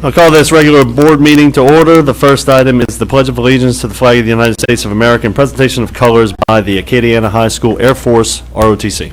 I'll call this regular board meeting to order. The first item is the Pledge of Allegiance to the flag of the United States of America and presentation of colors by the Acadiana High School Air Force, ROTC.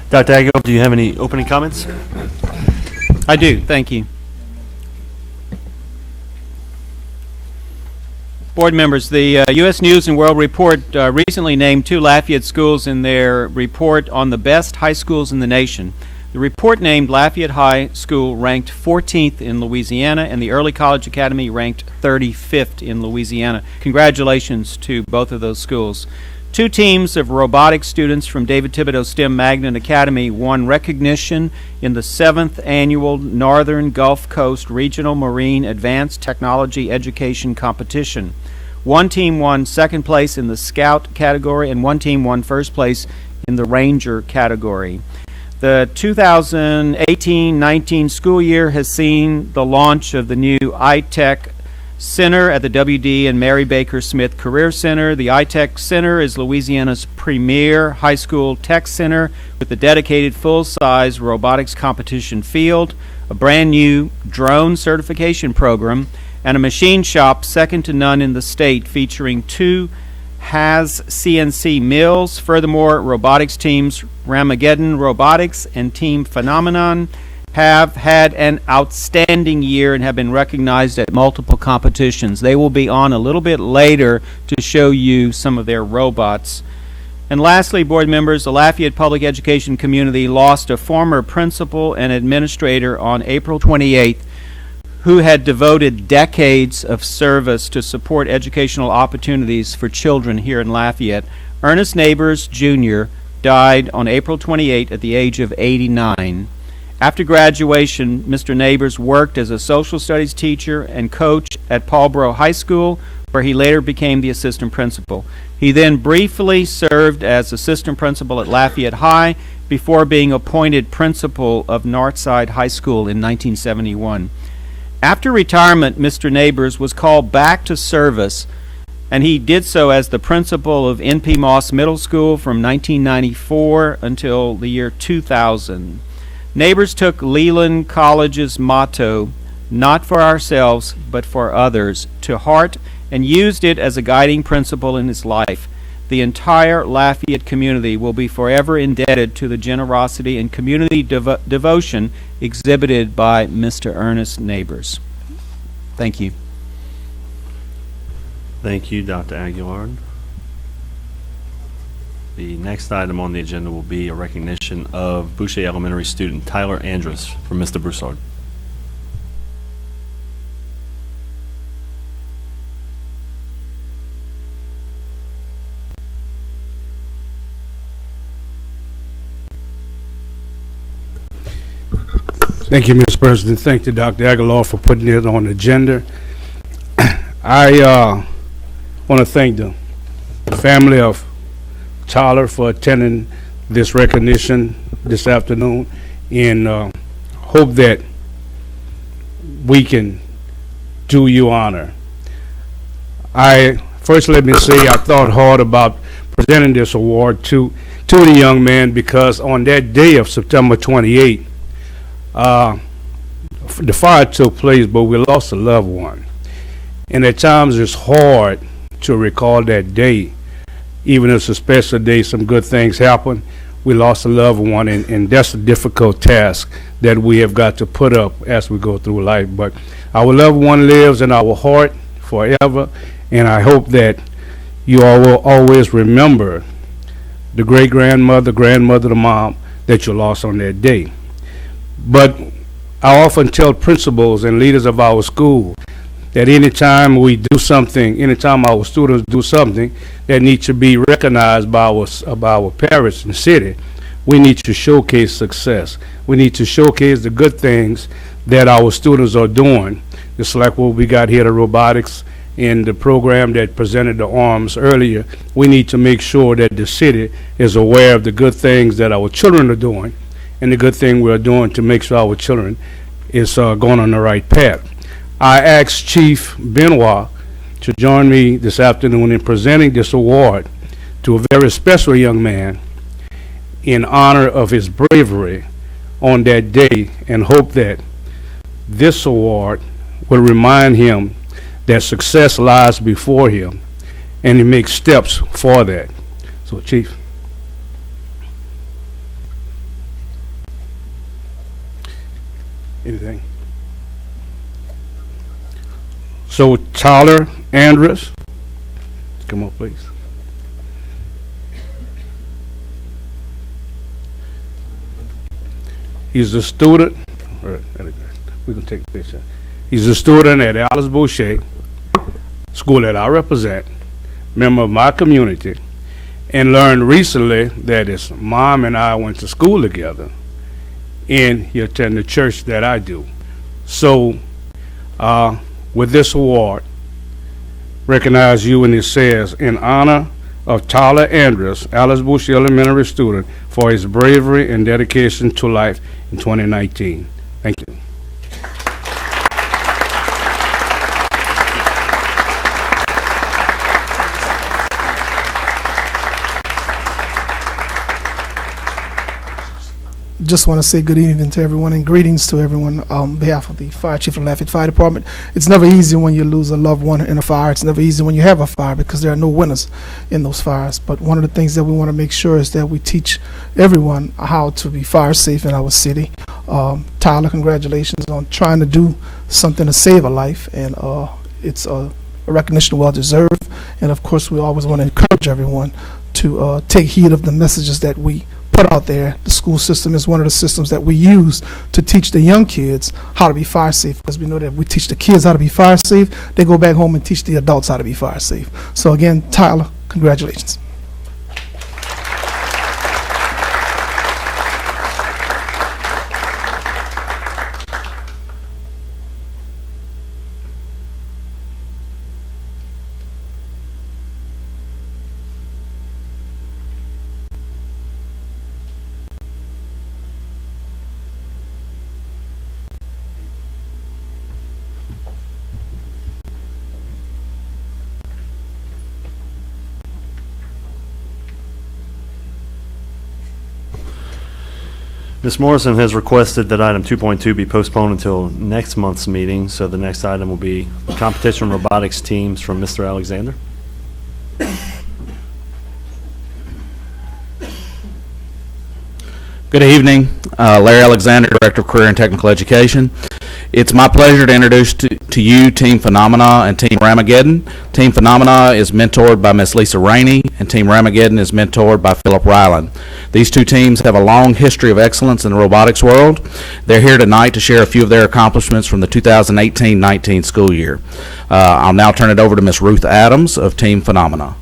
Dr. Aguilar, do you have any opening comments? I do, thank you. Board members, the U.S. News and World Report recently named 2 Lafayette schools in their report on the best high schools in the nation. The report named Lafayette High School ranked 14th in Louisiana, and the Early College Academy ranked 35th in Louisiana. Congratulations to both of those schools. 2 teams of robotics students from David Thibodeau STEM Magnet Academy won recognition in the 7th Annual Northern Gulf Coast Regional Marine Advanced Technology Education Competition. 1 team won 2nd place in the Scout category, and 1 team won 1st place in the Ranger category. The 2018-19 school year has seen the launch of the new iTech Center at the W.D. and Mary Baker Smith Career Center. The iTech Center is Louisiana's premier high school tech center with a dedicated full-size robotics competition field, a brand new drone certification program, and a machine shop second to none in the state featuring 2 HAZ CNC mills. Furthermore, robotics teams Ramageddon Robotics and Team Phenomenon have had an outstanding year and have been recognized at multiple competitions. They will be on a little bit later to show you some of their robots. And lastly, board members, the Lafayette public education community lost a former principal and administrator on April 28th who had devoted decades of service to support educational opportunities for children here in Lafayette. Ernest Neighbors, Jr. died on April 28 at the age of 89. After graduation, Mr. Neighbors worked as a social studies teacher and coach at Paulboro High School, where he later became the assistant principal. He then briefly served as assistant principal at Lafayette High before being appointed principal of Northside High School in 1971. After retirement, Mr. Neighbors was called back to service, and he did so as the principal of N.P. Moss Middle School from 1994 until the year 2000. Neighbors took Leland College's motto, "Not for ourselves, but for others," to heart and used it as a guiding principle in his life. The entire Lafayette community will be forever indebted to the generosity and community devotion exhibited by Mr. Ernest Neighbors. Thank you. Thank you, Dr. Aguilar. The next item on the agenda will be a recognition of Boucher Elementary student Tyler Andrus from Mr. Broussard. Thank you, Mr. President. Thank you, Dr. Aguilar, for putting it on the agenda. I want to thank the family of Tyler for attending this recognition this afternoon, and hope that we can do you honor. First let me say I thought hard about presenting this award to the young man, because on that day of September 28th, the fire took place, but we lost a loved one. And at times it's hard to recall that day. Even if it's a special day, some good things happen. we lost a loved one, and that's a difficult task that we have got to put up as we go through life. But our loved one lives in our heart forever, and I hope that you all will always remember the great-grandmother, grandmother, the mom that you lost on that day. But I often tell principals and leaders of our school that anytime we do something, anytime our students do something that needs to be recognized by our parish and city, we need to showcase success. We need to showcase the good things that our students are doing, just like what we got here at Robotics in the program that presented the arms earlier. We need to make sure that the city is aware of the good things that our children are doing and the good thing we're doing to make sure our children is going on the right path. I asked Chief Benoit to join me this afternoon in presenting this award to a very special young man in honor of his bravery on that day, and hope that this award will remind him that success lies before him and he makes steps for that. So, Chief. Anything? So, Tyler Andrus, come on, please. He's a student. We can take a picture. He's a student at Alice Boucher, school that I represent, member of my community, and learned recently that his mom and I went to school together, and he attended the church that I do. So, with this award, recognize you, and it says, in honor of Tyler Andrus, Alice Boucher Elementary student, for his bravery and dedication to life in 2019. Thank you. Just want to say good evening to everyone and greetings to everyone on behalf of the Fire Chief of Lafayette Fire Department. It's never easy when you lose a loved one in a fire. It's never easy when you have a fire, because there are no winners in those fires. But one of the things that we want to make sure is that we teach everyone how to be fire safe in our city. Tyler, congratulations on trying to do something to save a life, and it's a recognition well deserved. And of course, we always want to encourage everyone to take heed of the messages that we put out there. The school system is one of the systems that we use to teach the young kids how to be fire safe, because we know that if we teach the kids how to be fire safe, they go back home and teach the adults how to be fire safe. So again, Tyler, congratulations. Ms. Morrison has requested that item 2.2 be postponed until next month's meeting, so the next item will be the competition robotics teams from Mr. Alexander. Good evening. Larry Alexander, Director of Career and Technical Education. It's my pleasure to introduce to you Team Phenomena and Team Ramageddon. Team Phenomena is mentored by Ms. Lisa Rainey, and Team Ramageddon is mentored by Philip Ryland. These two teams have a long history of excellence in the robotics world. They're here tonight to share a few of their accomplishments from the 2018-19 school year. I'll now turn it over to Ms. Ruth Adams of Team Phenomena.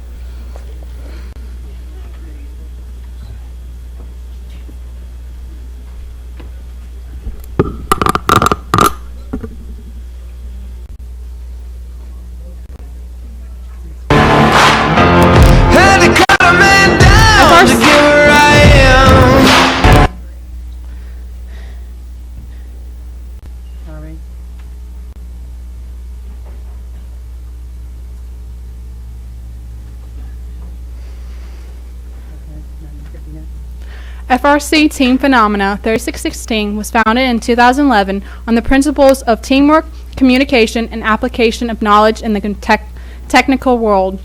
FRC Team Phenomena 3616 was founded in 2011 on the principles of teamwork, communication, and application of knowledge in the technical world.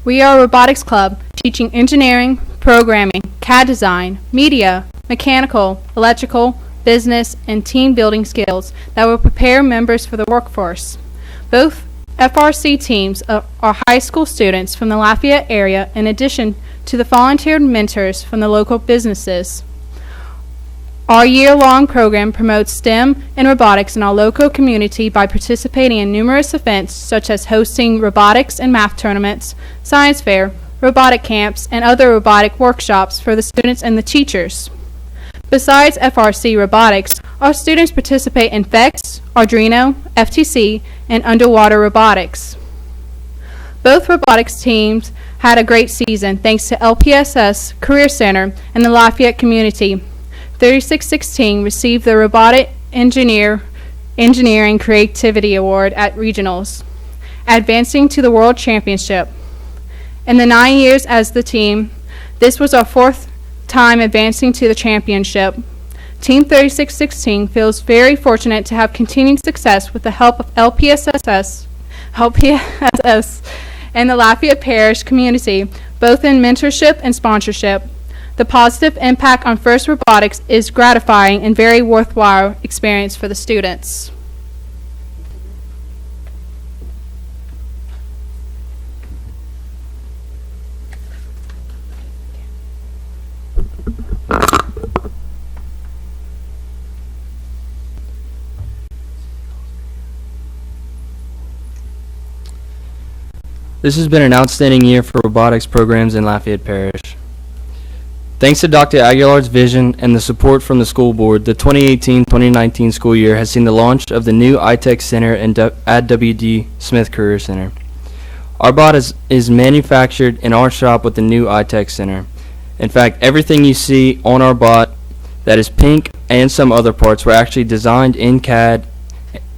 We are a robotics club teaching engineering, programming, CAD design, media, mechanical, electrical, business, and team building skills that will prepare members for the workforce. Both FRC teams are high school students from the Lafayette area in addition to the volunteered mentors from the local businesses. Our year-long program promotes STEM and robotics in our local community by participating in numerous events such as hosting robotics and math tournaments, science fair, robotic camps, and other robotic workshops for the students and the teachers. Besides FRC robotics, our students participate in FEX, Arduino, FTC, and underwater robotics. Both robotics teams had a great season thanks to LPSS Career Center and the Lafayette community. 3616 received the Robotic Engineering Creativity Award at Regionals, advancing to the World Championship. In the 9 years as the team, this was our fourth time advancing to the championship. Team 3616 feels very fortunate to have continued success with the help of LPSS and the Lafayette Parish community, both in mentorship and sponsorship. The positive impact on FIRST Robotics is gratifying and very worthwhile experience for the students. This has been an outstanding year for robotics programs in Lafayette Parish. Thanks to Dr. Aguilar's vision and the support from the school board, the 2018-2019 school year has seen the launch of the new iTech Center at W.D. Smith Career Center. Our bot is manufactured in our shop with the new iTech Center. In fact, everything you see on our bot that is pink and some other parts were actually designed in CAD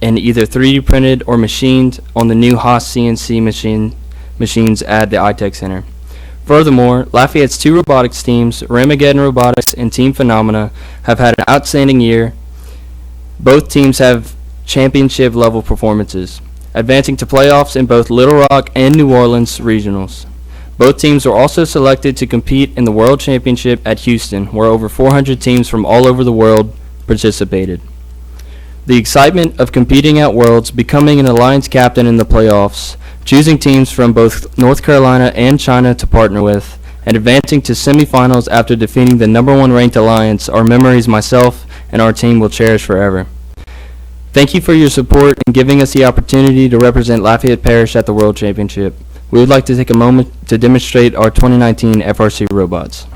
and either 3D printed or machined on the new Haas CNC machines at the iTech Center. Furthermore, Lafayette's two robotics teams, Ramageddon Robotics and Team Phenomena, have had an outstanding year. Both teams have championship level performances, advancing to playoffs in both Little Rock and New Orleans regionals. Both teams were also selected to compete in the World Championship at Houston, where over 400 teams from all over the world participated. The excitement of competing at Worlds, becoming an alliance captain in the playoffs, choosing teams from both North Carolina and China to partner with, and advancing to semifinals after defeating the #1 ranked alliance are memories myself and our team will cherish forever. Thank you for your support and giving us the opportunity to represent Lafayette Parish at the World Championship. We would like to take a moment to demonstrate our 2019 FRC robots.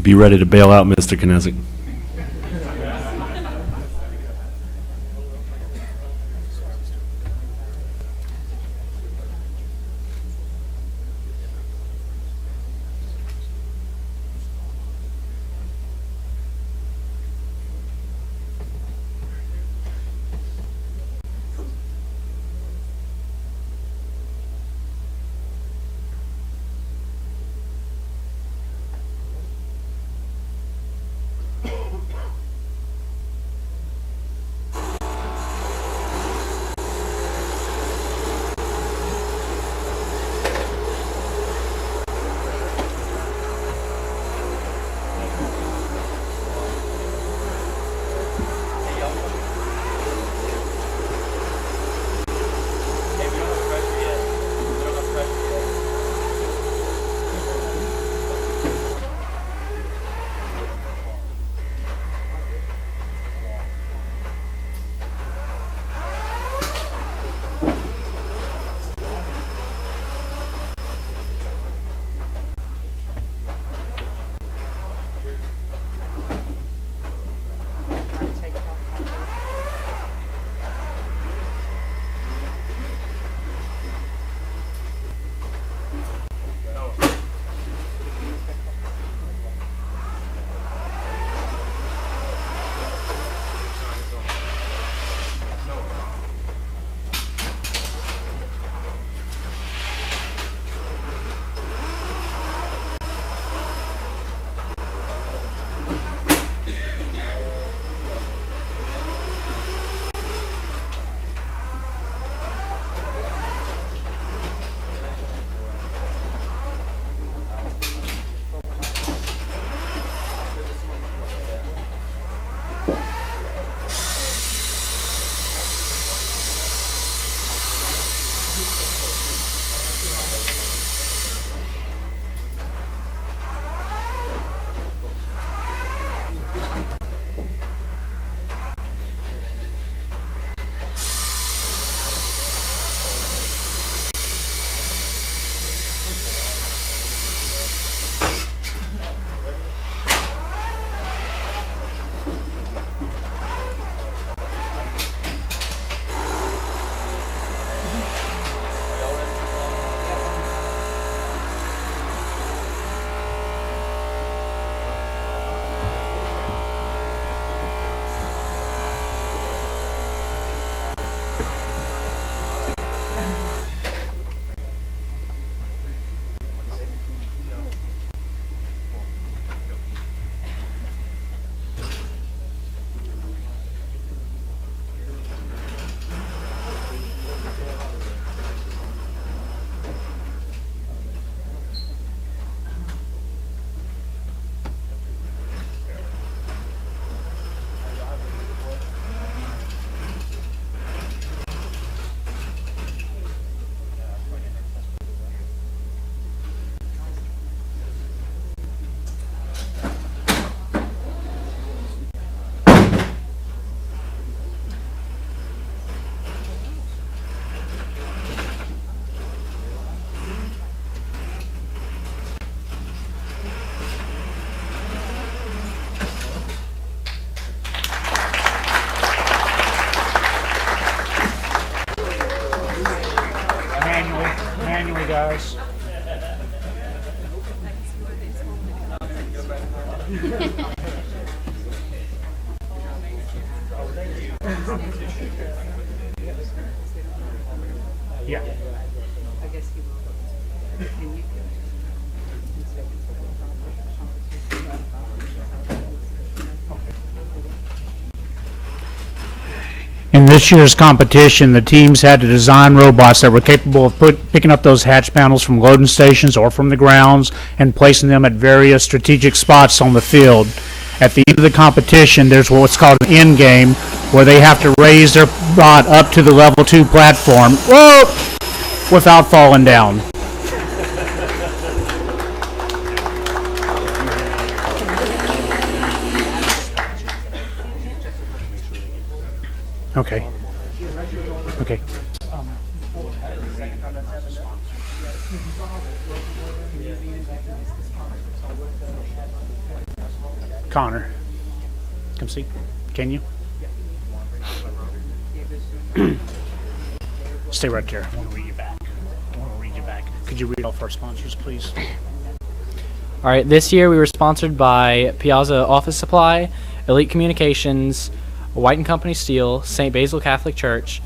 Be ready to bail out, Mr. Knezik. Manually, guys. Yeah. In this year's competition, the teams had to design robots that were capable of picking up those hatch panels from loading stations or from the grounds and placing them at various strategic spots on the field. At the end of the competition, there's what's called an end game, where they have to raise their bot up to the level 2 platform, whoa, without falling down. Okay. Okay. Connor, come see. Can you? Stay right there. I want to read you back. Could you read off our sponsors, please? All right, this year we were sponsored by Piazza Office Supply, Elite Communications, White and Company Steel, St. Basil Catholic Church,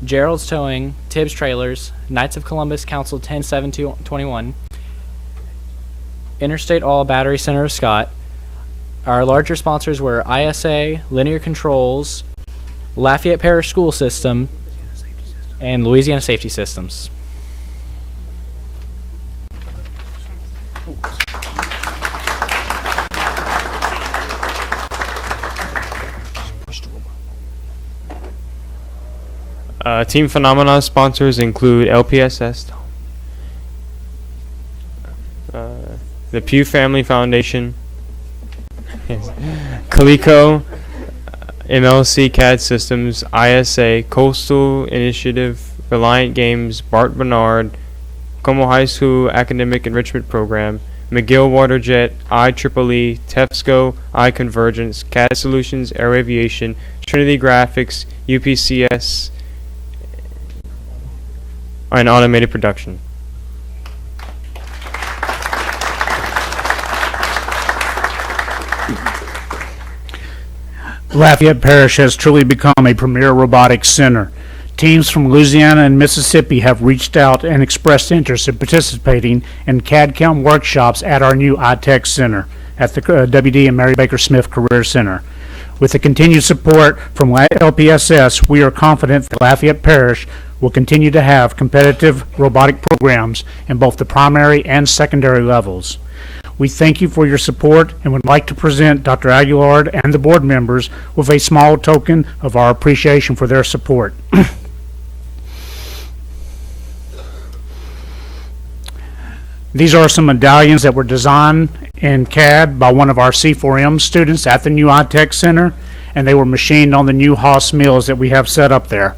Gerald's Towing, Tibbs Trailers, Knights of Columbus Council 10-7-21, Interstate All Battery Center of Scott. Our larger sponsors were ISA, Linear Controls, Lafayette Parish School System, and Louisiana Safety Systems. Team Phenomena sponsors include LPSS, the Pew Family Foundation, Coleco, MLC CAD Systems, ISA, Coastal Initiative, Reliant Games, Bart Bernard, Como High School Academic Enrichment Program, McGill Waterjet, IEEE, TEFSCO, iConvergence, CAD Solutions, Air Aviation, Trinity Graphics, UPCS, and Automated Production. Lafayette Parish has truly become a premier robotics center. Teams from Louisiana and Mississippi have reached out and expressed interest in participating in CAD/CAM workshops at our new iTech Center at the W.D. and Mary Baker Smith Career Center. With the continued support from LPSS, we are confident that Lafayette Parish will continue to have competitive robotic programs in both the primary and secondary levels. We thank you for your support and would like to present Dr. Aguilar and the board members with a small token of our appreciation for their support. These are some medallions that were designed in CAD by one of our C4M students at the new iTech Center, and they were machined on the new Haas mills that we have set up there.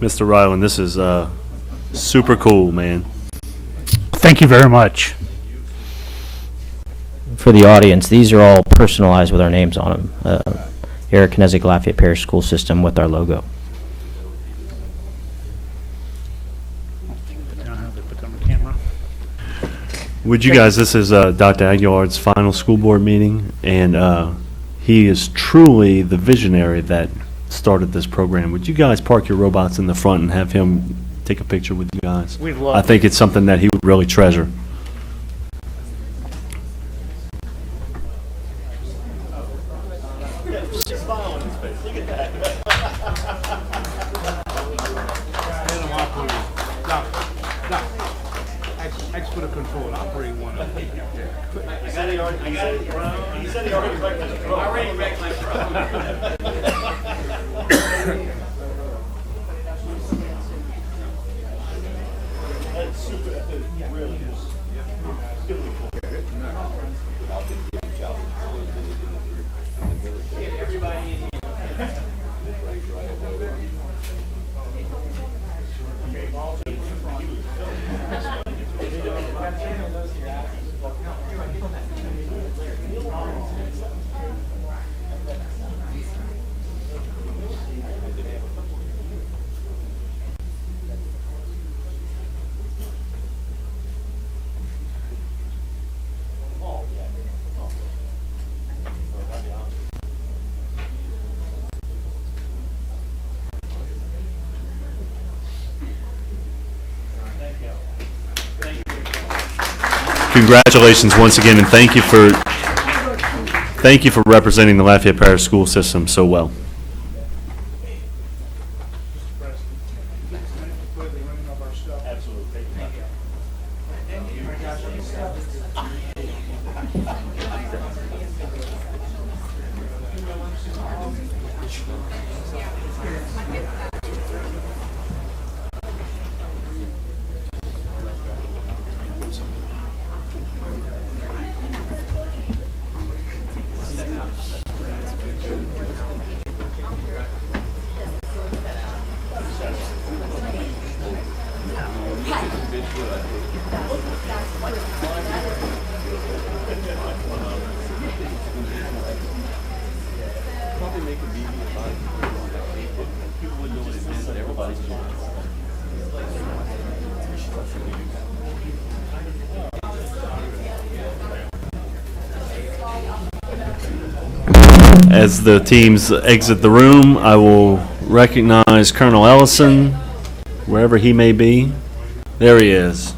Mr. Ryland, this is super cool, man. Thank you very much. For the audience, these are all personalized with our names on them. Here at Connecticut Lafayette Parish School System with our logo. Would you guys, this is Dr. Aguilar's final school board meeting, and he is truly the visionary that started this program. Would you guys park your robots in the front and have him take a picture with you guys? We'd love I think it's something that he would really treasure. Congratulations once again, and thank you for representing the Lafayette Parish School System so well. As the teams exit the room, I will recognize Colonel Ellison, wherever he may be. There he is.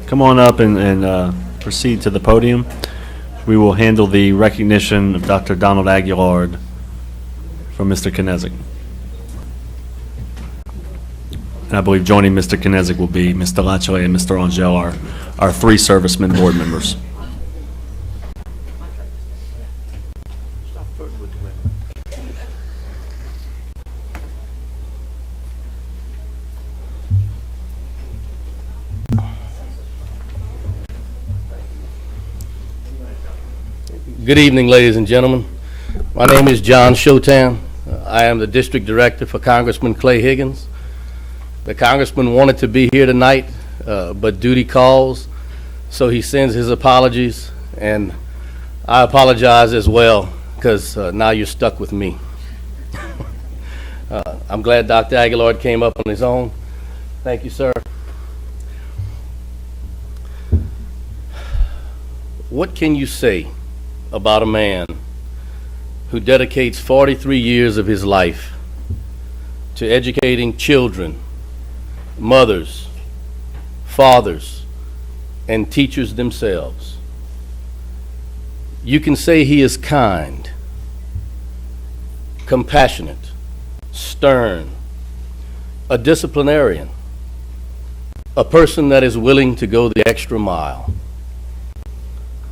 Come on up and proceed to the podium. We will handle the recognition of Dr. Donald Aguilar from Mr. Knezik. And I believe joining Mr. Knezik will be Mr. Lachele and Mr. Angel, our three servicemen board members. Good evening, ladies and gentlemen. My name is John Shotan. I am the district director for Congressman Clay Higgins. The congressman wanted to be here tonight, but duty calls, so he sends his apologies, and I apologize as well, because now you're stuck with me. I'm glad Dr. Aguilar came up on his own. Thank you, sir. What can you say about a man who dedicates 43 years of his life to educating children, mothers, fathers, and teachers themselves? You can say he is kind, compassionate, stern, a disciplinarian, a person that is willing to go the extra mile.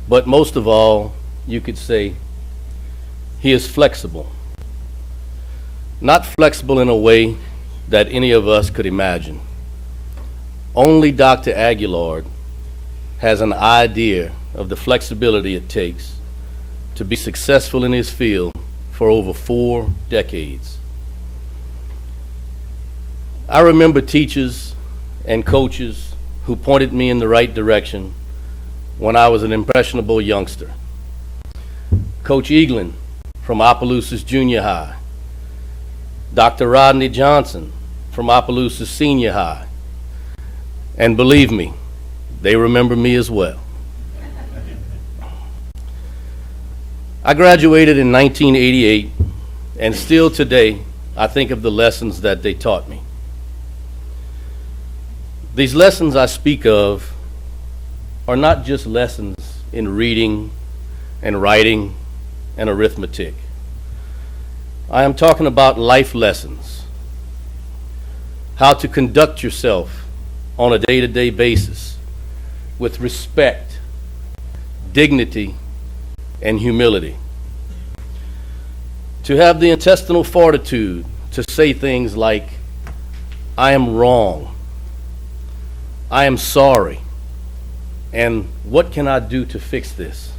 But most of all, you could say, he is flexible. Not flexible in a way that any of us could imagine. Only Dr. Aguillard has an idea of the flexibility it takes to be successful in his field for over 4 decades. I remember teachers and coaches who pointed me in the right direction when I was an impressionable youngster. Coach Eaglin from Opelousas Junior High, Dr. Rodney Johnson from Opelousas Senior High, and believe me, they remember me as well. I graduated in 1988, and still today, I think of the lessons that they taught me. These lessons I speak of are not just lessons in reading and writing and arithmetic. I am talking about life lessons, how to conduct yourself on a day-to-day basis with respect, dignity, and humility. To have the intestinal fortitude to say things like, I am wrong, I am sorry, and what can I do to fix this?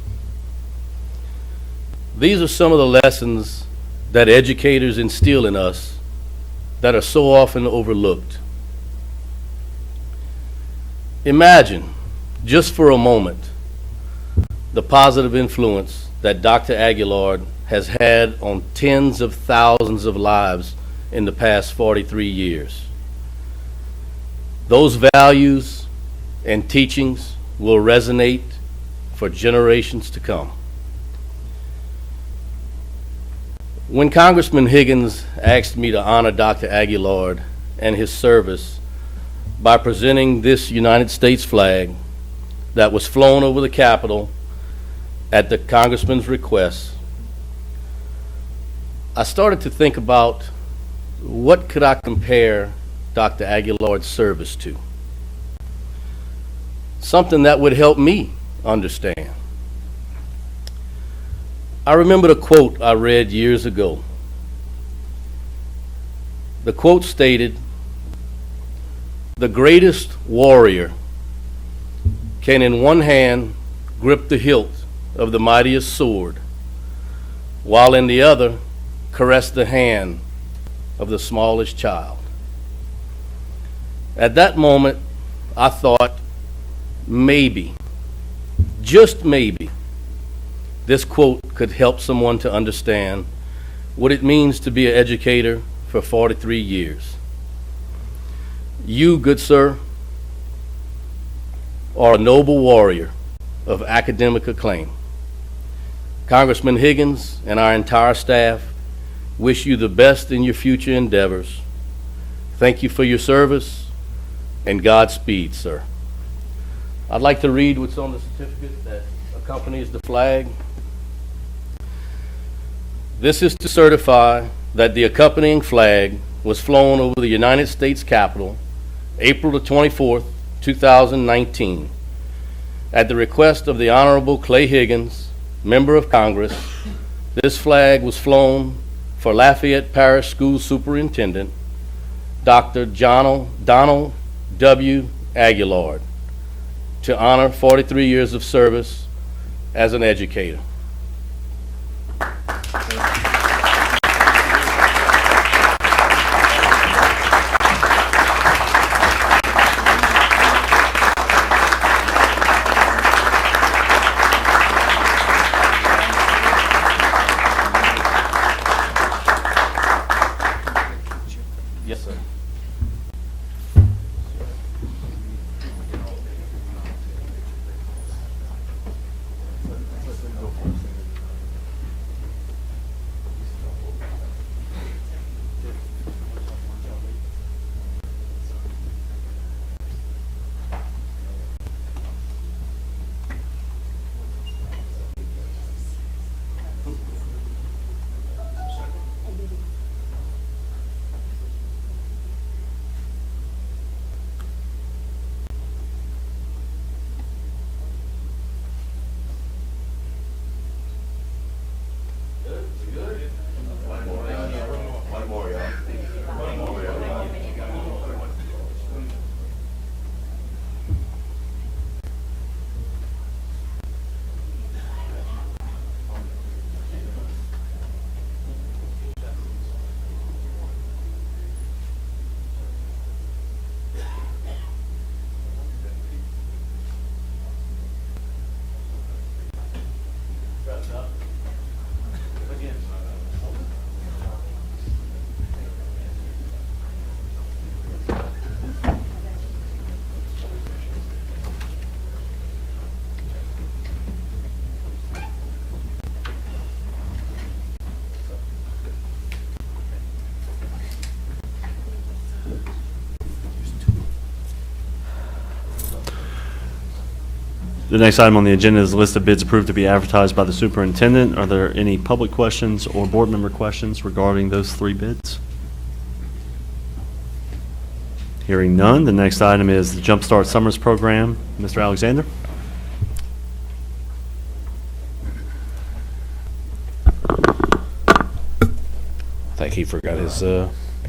These are some of the lessons that educators instill in us that are so often overlooked. Imagine, just for a moment, the positive influence that Dr. Aguillard has had on tens of thousands of lives in the past 43 years. Those values and teachings will resonate for generations to come. When Congressman Higgins asked me to honor Dr. Aguillard and his service by presenting this United States flag that was flown over the Capitol at the Congressman's request, I started to think about what could I compare Dr. Aguillard's service to? Something that would help me understand. I remember the quote I read years ago. The quote stated, "The greatest warrior can in one hand grip the hilt of the mightiest sword, while in the other caress the hand of the smallest child." At that moment, I thought, maybe, just maybe, this quote could help someone to understand what it means to be an educator for 43 years. You, good sir, are a noble warrior of academic acclaim. Congressman Higgins and our entire staff wish you the best in your future endeavors. Thank you for your service, and Godspeed, sir. I'd like to read what's on the certificate that accompanies the flag. This is to certify that the accompanying flag was flown over the United States Capitol April the 24th, 2019, at the request of the Honorable Clay Higgins, Member of Congress. This flag was flown for Lafayette Parish School Superintendent, Dr. Donald W. Aguillard, to honor 43 years of service as an educator. Yes, sir. The next item on the agenda is a list of bids approved to be advertised by the superintendent. Are there any public questions or board member questions regarding those 3 bids? Hearing none, the next item is the Jumpstart Summers Program. Mr. Alexander? I think he forgot his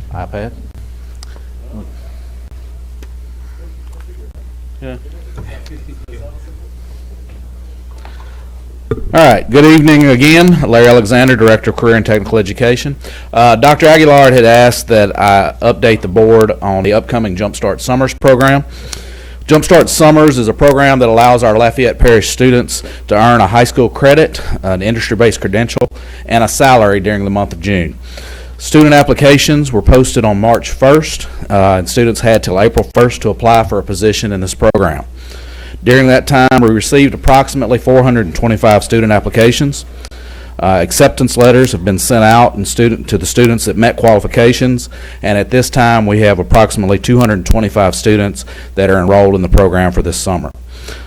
iPad. Yeah. All right, good evening again. Larry Alexander, Director of Career and Technical Education. Dr. Aguilar had asked that I update the board on the upcoming Jumpstart Summers program. Jumpstart Summers is a program that allows our Lafayette Parish students to earn a high school credit, an industry-based credential, and a salary during the month of June. Student applications were posted on March 1st, and students had till April 1st to apply for a position in this program. During that time, we received approximately 425 student applications. Acceptance letters have been sent out to the students that met qualifications, and at this time, we have approximately 225 students that are enrolled in the program for this summer.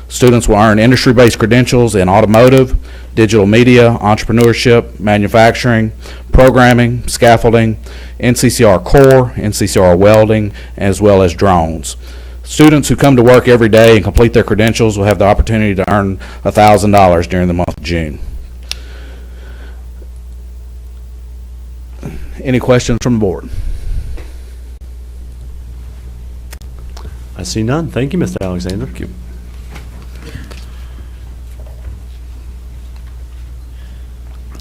Students will earn industry-based credentials in automotive, digital media, entrepreneurship, manufacturing, programming, scaffolding, NCCR core, NCCR welding, as well as drones. Students who come to work every day and complete their credentials will have the opportunity to earn $1,000 during the month of June. Any questions from the board? I see none. Thank you, Mr. Alexander. Thank you.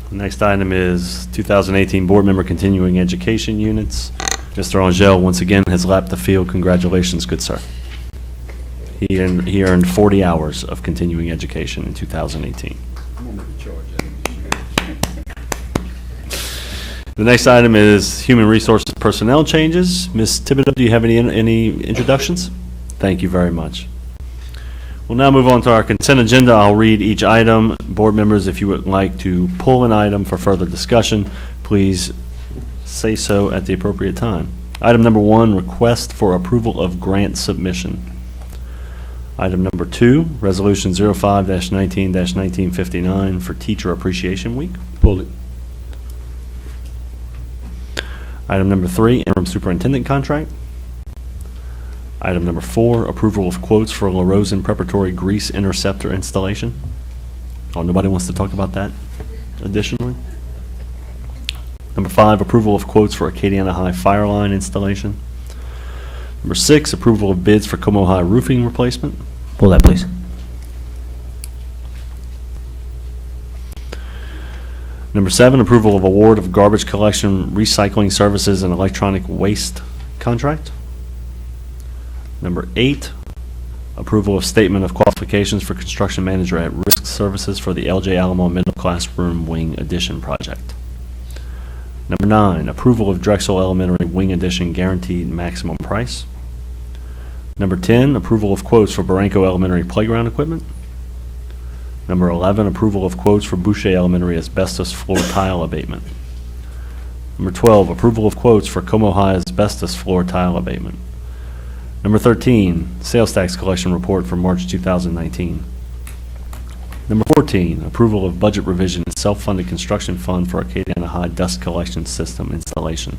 Next item is 2018 Board Member Continuing Education Units. Mr. Angel, once again, has lapped the field. Congratulations, good sir. He earned 40 hours of continuing education in 2018. The next item is Human Resources Personnel Changes. Ms. Thibodeau, do you have any introductions? Thank you very much. We'll now move on to our consent agenda. I'll read each item. Board members, if you would like to pull an item for further discussion, please say so at the appropriate time. Item number 1, request for approval of grant submission. Item number 2, Resolution 05-19-1959 for Teacher Appreciation Week. Pull it. Item number 3, Interim Superintendent Contract. Item number 4, approval of quotes for La Rosen Preparatory Grease Interceptor installation. Oh, nobody wants to talk about that additionally? Number 5, approval of quotes for Acadiana High fire line installation. Number 6, approval of bids for Como High roofing replacement. Pull that, please. Number 7, approval of award of garbage collection, recycling services, and electronic waste contract. Number 8, approval of statement of qualifications for construction manager at risk services for the LJ Alamo Middle Classroom Wing Addition project. Number 9, approval of Drexel Elementary Wing Addition guaranteed maximum price. Number 10, approval of quotes for Barranco Elementary playground equipment. Number 11, approval of quotes for Boucher Elementary asbestos floor tile abatement. Number 12, approval of quotes for Como High asbestos floor tile abatement. Number 13, sales tax collection report for March 2019. Number 14, approval of budget revision and self-funded construction fund for Acadiana High dust collection system installation.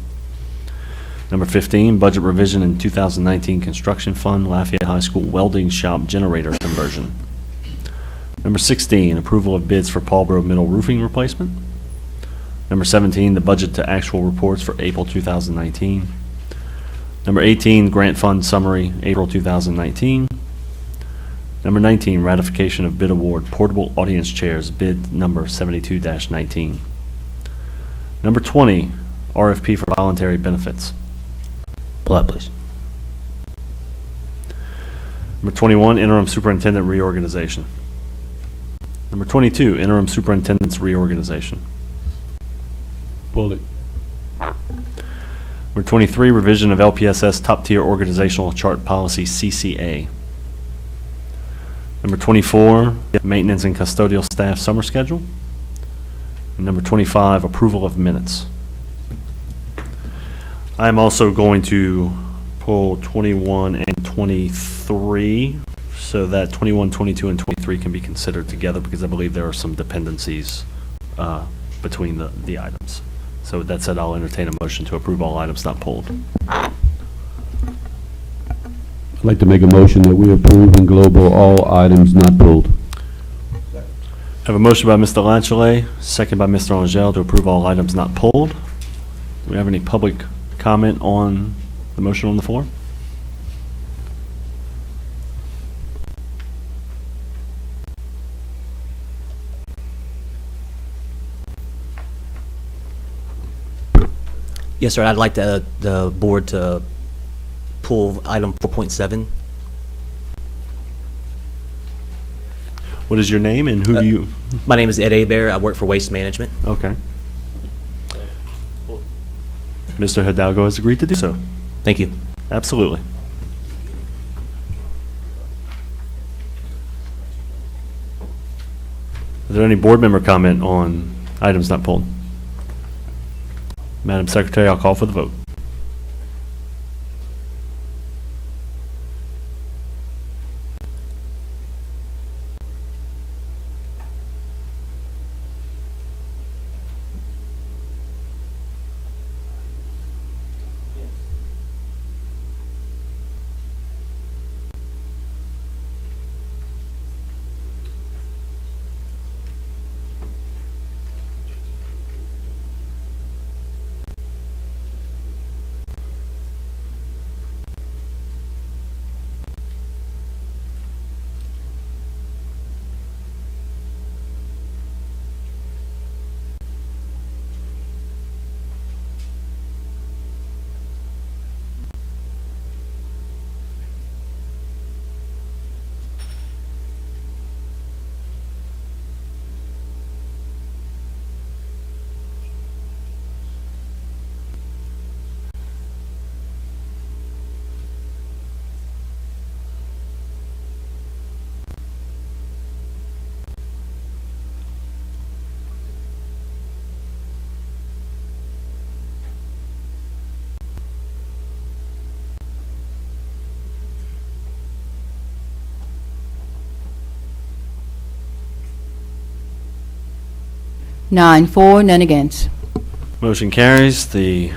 Number 15, budget revision in 2019 construction fund Lafayette High School welding shop generator conversion. Number 16, approval of bids for Paulboro Middle roofing replacement. Number 17, the budget to actual reports for April 2019. Number 18, grant fund summary, April 2019. Number 19, ratification of bid award, portable audience chairs, bid number 72-19. Number 20, RFP for voluntary benefits. Pull that, please. Number 21, interim superintendent reorganization. Number 22, interim superintendent's reorganization. Pull it. Number 23, revision of LPSS top-tier organizational chart policy, CCA. Number 24, maintenance and custodial staff summer schedule. And number 25, approval of minutes. I am also going to pull 21 and 23, so that 21, 22, and 23 can be considered together because I believe there are some dependencies between the items. So with that said, I'll entertain a motion to approve all items not pulled. I'd like to make a motion that we approve in global all items not pulled. I have a motion by Mr. Lanchelet, second by Mr. Angel to approve all items not pulled. Do we have any public comment on the motion on the floor? Yes, sir. I'd like the board to pull item 4.7. What is your name and who do you? My name is Ed Abear. I work for Waste Management. Okay. Mr. Hidalgo has agreed to do so. Thank you. Absolutely. Is there any board member comment on items not pulled? Madam Secretary, I'll call for the vote. Nine for, none against. Motion carries. The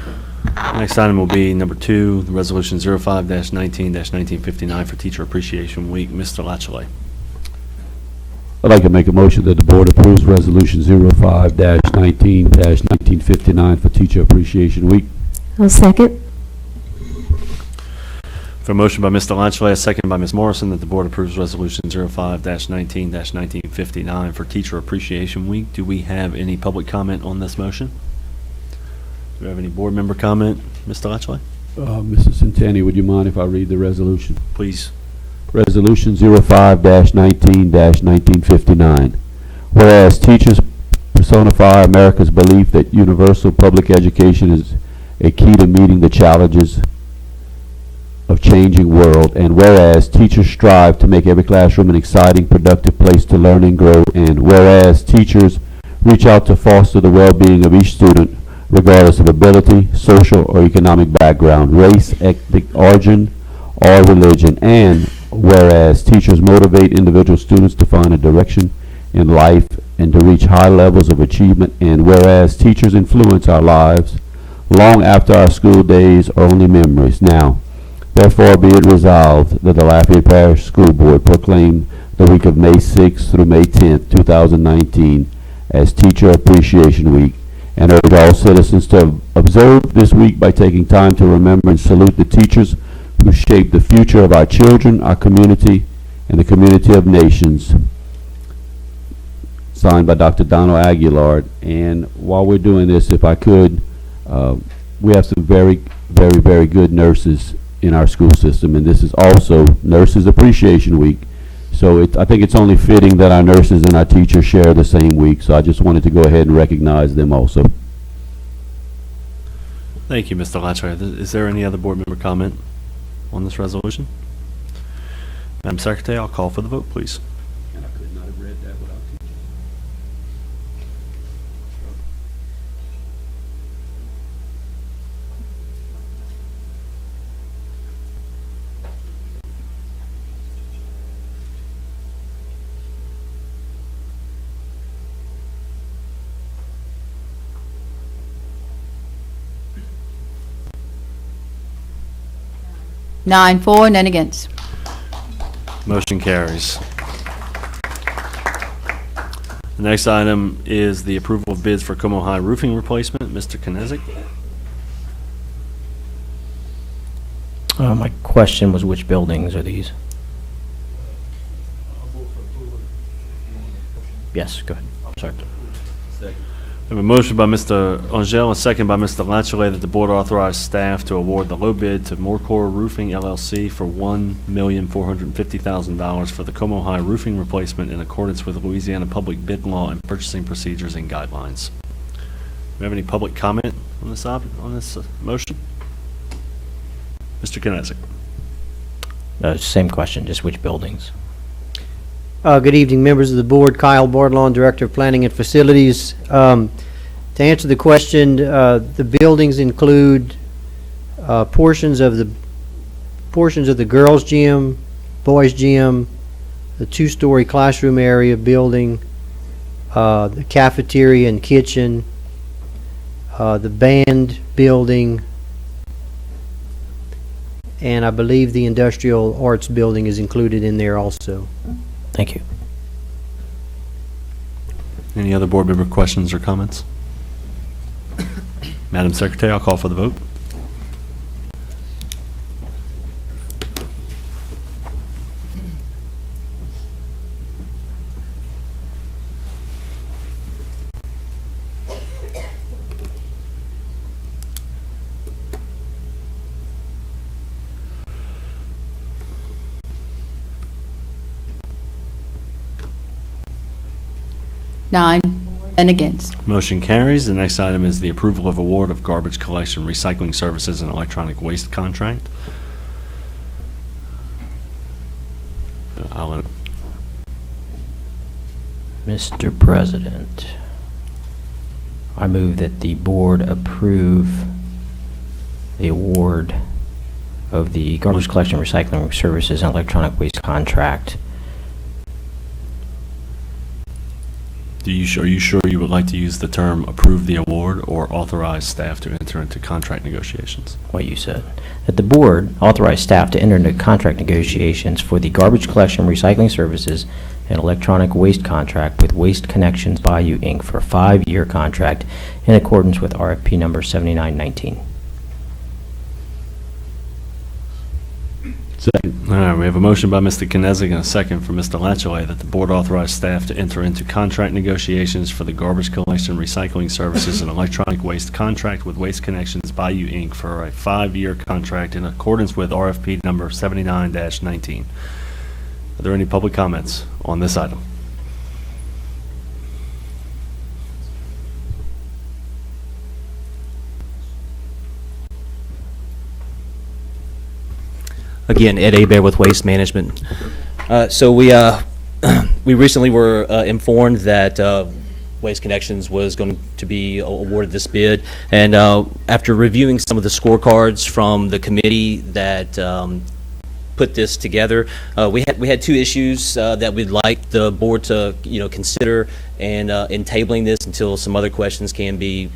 next item will be number 2, the resolution 05-19-1959 for Teacher Appreciation Week. Mr. Latchley. I'd like to make a motion that the board approves resolution 05-19-1959 for Teacher Appreciation Week. I'll second. For a motion by Mr. Latchley, a second by Ms. Morrison, that the board approves resolution 05-19-1959 for Teacher Appreciation Week. Do we have any public comment on this motion? Do we have any board member comment? Mr. Latchley? Mrs. Centani, would you mind if I read the resolution? Please. Resolution 05-19-1959. Whereas teachers personify America's belief that universal public education is a key to meeting the challenges of changing world, and whereas teachers strive to make every classroom an exciting, productive place to learn and grow, and whereas teachers reach out to foster the well-being of each student, regardless of ability, social or economic background, race, ethnic origin, or religion, and whereas teachers motivate individual students to find a direction in life and to reach high levels of achievement, and whereas teachers influence our lives long after our school days are only memories. Now, therefore be it resolved that the Lafayette Parish School Board proclaim the week of May 6th through May 10th, 2019 as Teacher Appreciation Week, and urge all citizens to observe this week by taking time to remember and salute the teachers who shape the future of our children, our community, and the community of nations. Signed by Dr. Donald Aguilar. And while we're doing this, if I could, we have some very, very, very good nurses in our school system, and this is also Nurses Appreciation Week. So I think it's only fitting that our nurses and our teachers share the same week, so I just wanted to go ahead and recognize them also. Thank you, Mr. Latchley. Is there any other board member comment on this resolution? Madam Secretary, I'll call for the vote, please. And I could not have read that without teachers. 9 for, none against. Motion carries. The next item is the approval of bids for Como High roofing replacement. Mr. Knezik. My question was, which buildings are these? Yes, go ahead. Sorry. We have a motion by Mr. Angel, a second by Mr. Latchley, that the board authorize staff to award the low bid to Morcor Roofing LLC for $1,450,000 for the Como High roofing replacement in accordance with Louisiana public bid law and purchasing procedures and guidelines. Do we have any public comment on this motion? Mr. Knezik. Same question, just which buildings? Good evening, members of the board. Kyle Bardlawn, Director of Planning and Facilities. To answer the question, the buildings include portions of the girls' gym, boys' gym, the two-story classroom area building, the cafeteria and kitchen, the band building, and I believe the industrial arts building is included in there also. Thank you. Any other board member questions or comments? Madam Secretary, I'll call for the vote. Nine and against. Motion carries. The next item is the approval of award of garbage collection, recycling services, and electronic waste contract. Mr. President, I move that the board approve the award of the garbage collection, recycling services, and electronic waste contract. Are you sure you would like to use the term approve the award or authorize staff to enter into contract negotiations? What you said. That the board authorize staff to enter into contract negotiations for the garbage collection, recycling services, and electronic waste contract with Waste Connections Bayou Inc. for a 5-year contract in accordance with RFP number 7919. Second. All right, we have a motion by Mr. Knezik and a second from Mr. Latchley that the board authorize staff to enter into contract negotiations for the garbage collection, recycling services, and electronic waste contract with Waste Connections Bayou Inc. for a 5-year contract in accordance with RFP number 79-19. Are there any public comments on this item? Again, Ed Abear with Waste Management. So we recently were informed that Waste Connections was going to be awarded this bid, and after reviewing some of the scorecards from the committee that put this together, we had two issues that we'd like the board to consider, and in tabling this until some other questions can be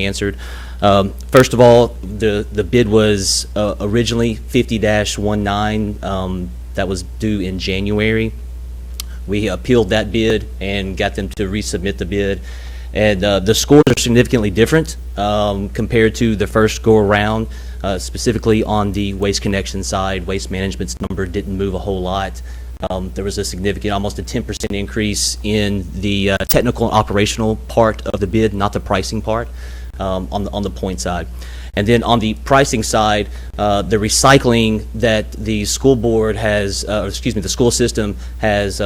answered. First of all, the bid was originally 50-19, that was due in January. We appealed that bid and got them to resubmit the bid, and the scores are significantly different compared to the first go around. Specifically on the Waste Connection side, Waste Management's number didn't move a whole lot. There was a significant, almost a 10% increase in the technical and operational part of the bid, not the pricing part, on the point side. And then on the pricing side, the recycling that the school board has, the school system has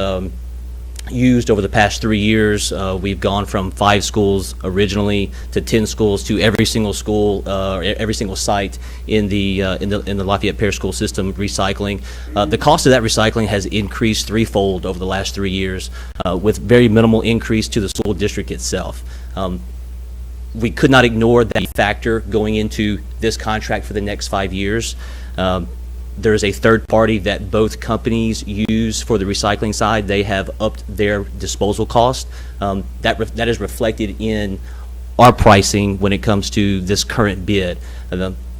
used over the past 3 years. We've gone from 5 schools originally to 10 schools to every single school, every single site in the Lafayette Parish school system recycling. The cost of that recycling has increased threefold over the last 3 years, with very minimal increase to the school district itself. We could not ignore that factor going into this contract for the next 5 years. There is a third party that both companies use for the recycling side. They have upped their disposal cost. That is reflected in our pricing when it comes to this current bid.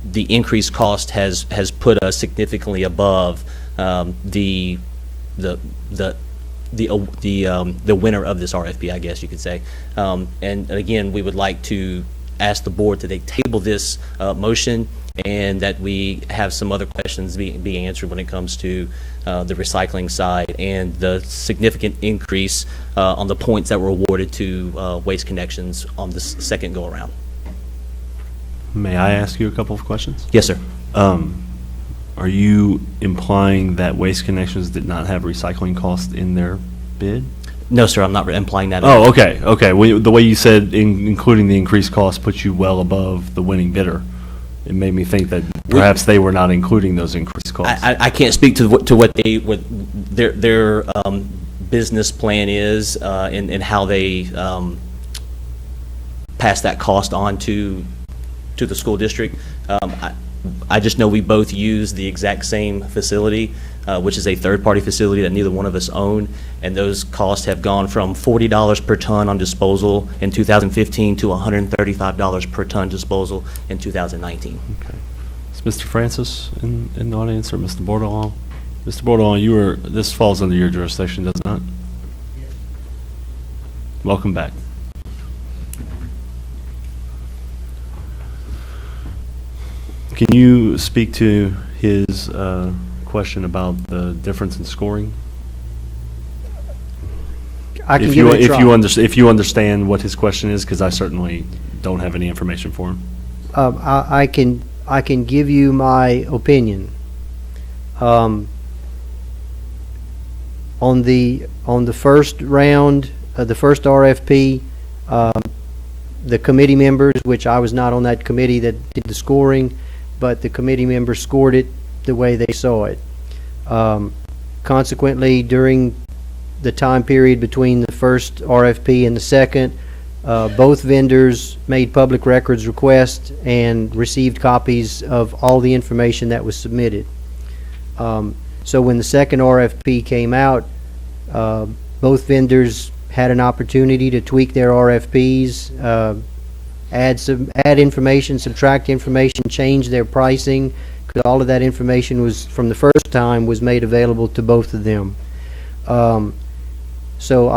the increased cost has put us significantly above the winner of this RFP, I guess you could say. And again, we would like to ask the board that they table this motion, and that we have some other questions be answered when it comes to the recycling side and the significant increase on the points that were awarded to Waste Connections on this second go-around. May I ask you a couple of questions? Yes, sir. Are you implying that Waste Connections did not have recycling costs in their bid? No, sir, I'm not implying that. Oh, okay, okay. The way you said including the increased cost puts you well above the winning bidder. It made me think that perhaps they were not including those increased costs. I can't speak to what their business plan is and how they pass that cost on to the school district. I just know we both use the exact same facility, which is a third-party facility that neither one of us own, and those costs have gone from $40 per ton on disposal in 2015 to $135 per ton disposal in 2019. Okay. Is Mr. Francis in the audience, or Mr. Bordelon? Mr. Bordelon, this falls under your jurisdiction, does it not? Yes. Welcome back. Can you speak to his question about the difference in scoring? I can give it a try. If you understand what his question is, because I certainly don't have any information for him. I can give you my opinion. On the first round, the first RFP, the committee members, which I was not on that committee that did the scoring, but the committee members scored it the way they saw it. Consequently, during the time period between the first RFP and the second, both vendors made public records requests and received copies of all the information that was submitted. So when the second RFP came out, both vendors had an opportunity to tweak their RFPs, add information, subtract information, change their pricing, because all of that information was, from the first time, was made available to both of them. So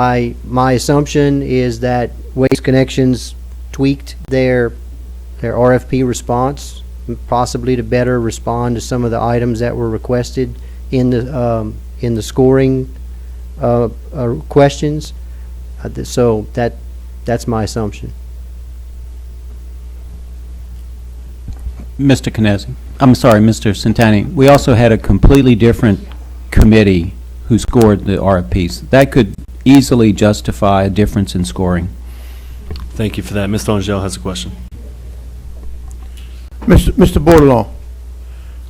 my assumption is that Waste Connections tweaked their RFP response, possibly to better respond to some of the items that were requested in the scoring questions. So that's my assumption. Mr. Knesset, I'm sorry, Mr. Centani, we also had a completely different committee who scored the RFPs. That could easily justify a difference in scoring. Thank you for that. Mr. Angel has a question. Mr. Bordelon.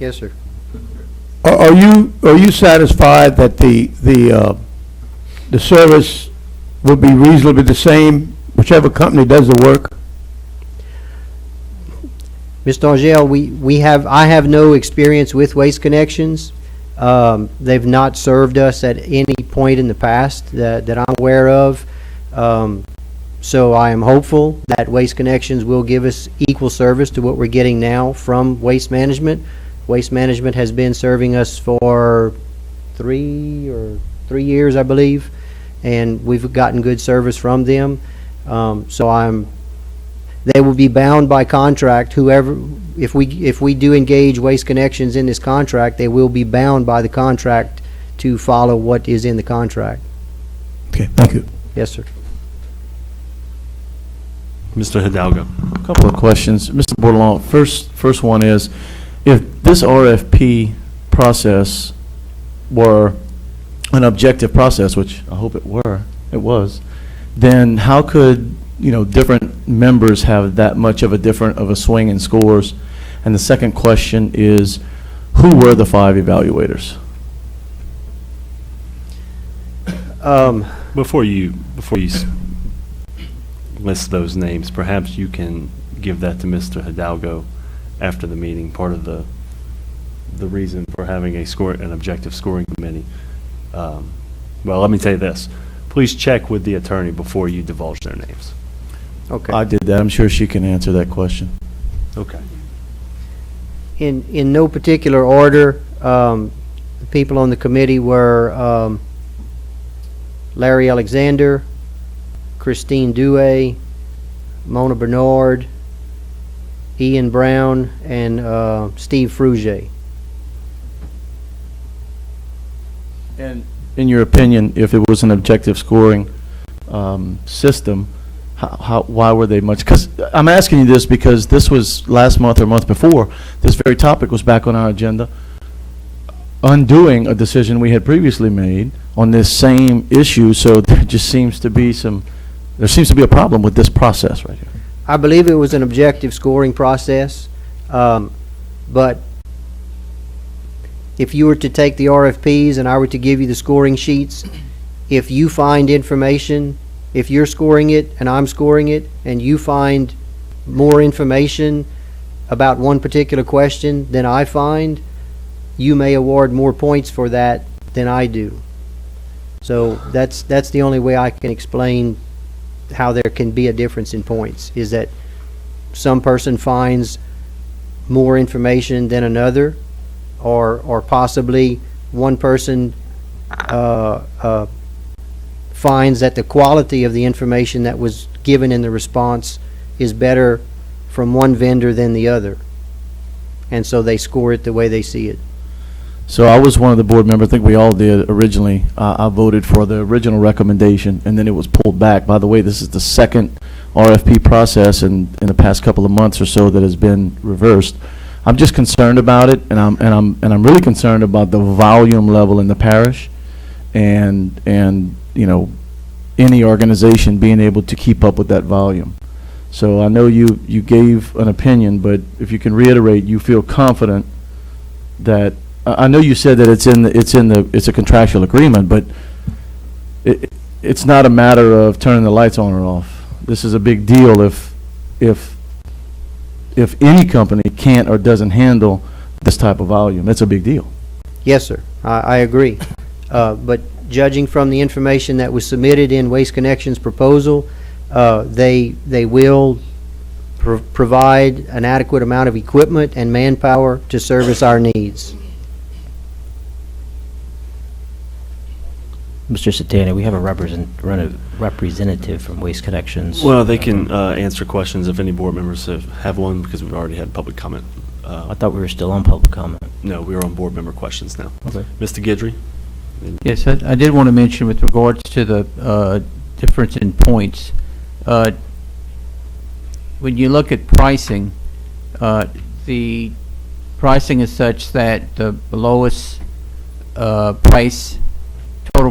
Yes, sir. Are you satisfied that the service will be reasonably the same, whichever company does the work? Mr. Angel, I have no experience with Waste Connections. They've not served us at any point in the past that I'm aware of. So I am hopeful that Waste Connections will give us equal service to what we're getting now from Waste Management. Waste Management has been serving us for 3 years, I believe, and we've gotten good service from them. So they will be bound by contract. If we do engage Waste Connections in this contract, they will be bound by the contract to follow what is in the contract. Okay, thank you. Yes, sir. Mr. Hidalgo. A couple of questions. Mr. Bordelon, first one is, if this RFP process were an objective process, which I hope it was, then how could different members have that much of a swing in scores? And the second question is, who were the 5 evaluators? Before you list those names, perhaps you can give that to Mr. Hidalgo after the meeting. Part of the reason for having an objective scoring committee. Well, let me tell you this: please check with the attorney before you divulge their names. Okay. I did that. I'm sure she can answer that question. Okay. in no particular order, the people on the committee were Larry Alexander, Christine Dewey, Mona Bernard, Ian Brown, and Steve Frugier. And in your opinion, if it was an objective scoring system, why were they much? Because I'm asking you this because this was last month or month before. This very topic was back on our agenda, undoing a decision we had previously made on this same issue. So there just seems to be a problem with this process right here. I believe it was an objective scoring process, but if you were to take the RFPs and I were to give you the scoring sheets, if you find information, if you're scoring it and I'm scoring it, and you find more information about one particular question than I find, you may award more points for that than I do. So that's the only way I can explain how there can be a difference in points, is that some person finds more information than another, or possibly one person finds that the quality of the information that was given in the response is better from one vendor than the other, and so they score it the way they see it. So I was one of the board members, I think we all did originally. I voted for the original recommendation, and then it was pulled back. By the way, this is the second RFP process in the past couple of months or so that has been reversed. I'm just concerned about it, and I'm really concerned about the volume level in the parish, and you know, any organization being able to keep up with that volume. So I know you gave an opinion, but if you can reiterate, you feel confident that I know you said that it's a contractual agreement, but it's not a matter of turning the lights on or off. This is a big deal if any company can't or doesn't handle this type of volume. It's a big deal. Yes, sir. I agree. But judging from the information that was submitted in Waste Connections' proposal, they will provide an adequate amount of equipment and manpower to service our needs. Mr. Satana, we have a representative from Waste Connections. Well, they can answer questions if any board members have one, because we've already had public comment. I thought we were still on public comment. No, we are on board member questions now. Okay. Mr. Guidry? Yes, I did want to mention with regards to the difference in points. When you look at pricing, the pricing is such that the lowest total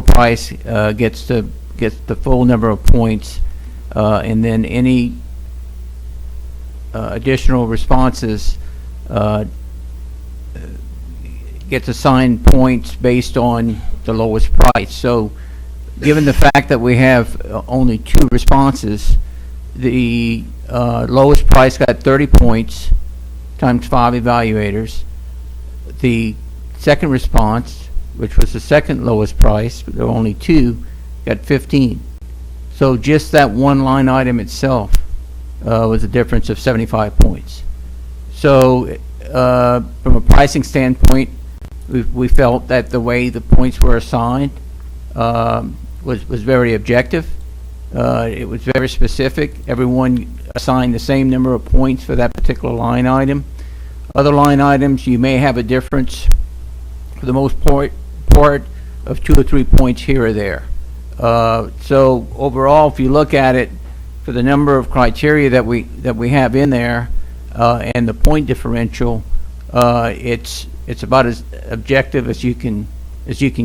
price gets the full number of points, and then any additional responses gets assigned points based on the lowest price. So given the fact that we have only 2 responses, the lowest price got 30 points times 5 evaluators. The second response, which was the second lowest price, there were only 2, got 15. So just that one line item itself was a difference of 75 points. So from a pricing standpoint, we felt that the way the points were assigned was very objective. It was very specific. Everyone assigned the same number of points for that particular line item. Other line items, you may have a difference for the most part of 2 or 3 points here or there. So overall, if you look at it, for the number of criteria that we have in there and the point differential, it's about as objective as you can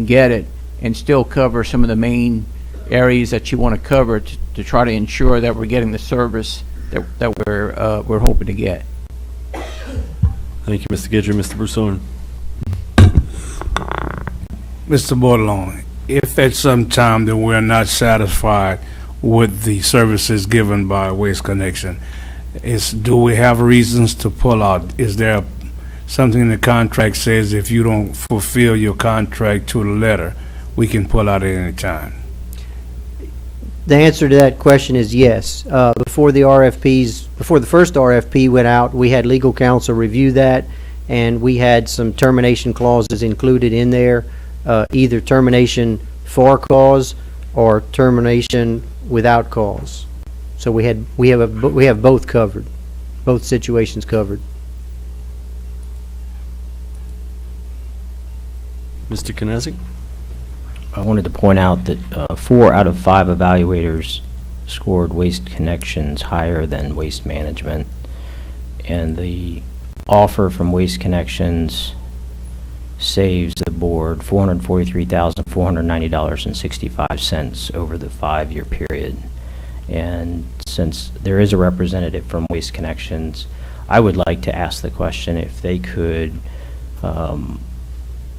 get it, and still cover some of the main areas that you want to cover to try to ensure that we're getting the service that we're hoping to get. Thank you, Mr. Guidry. Mr. Broussard? Mr. Bordelon, if at some time that we're not satisfied with the services given by Waste Connection, do we have reasons to pull out? Is there something in the contract says if you don't fulfill your contract to the letter, we can pull out at any time? The answer to that question is yes. Before the first RFP went out, we had legal counsel review that, and we had some termination clauses included in there, either termination for cause or termination without cause. So we have both covered, both situations covered. Mr. Knezik? I wanted to point out that 4 out of 5 evaluators scored Waste Connections higher than Waste Management, and the offer from Waste Connections saves the board $443,490.65 over the 5-year period. And since there is a representative from Waste Connections, I would like to ask the question if they could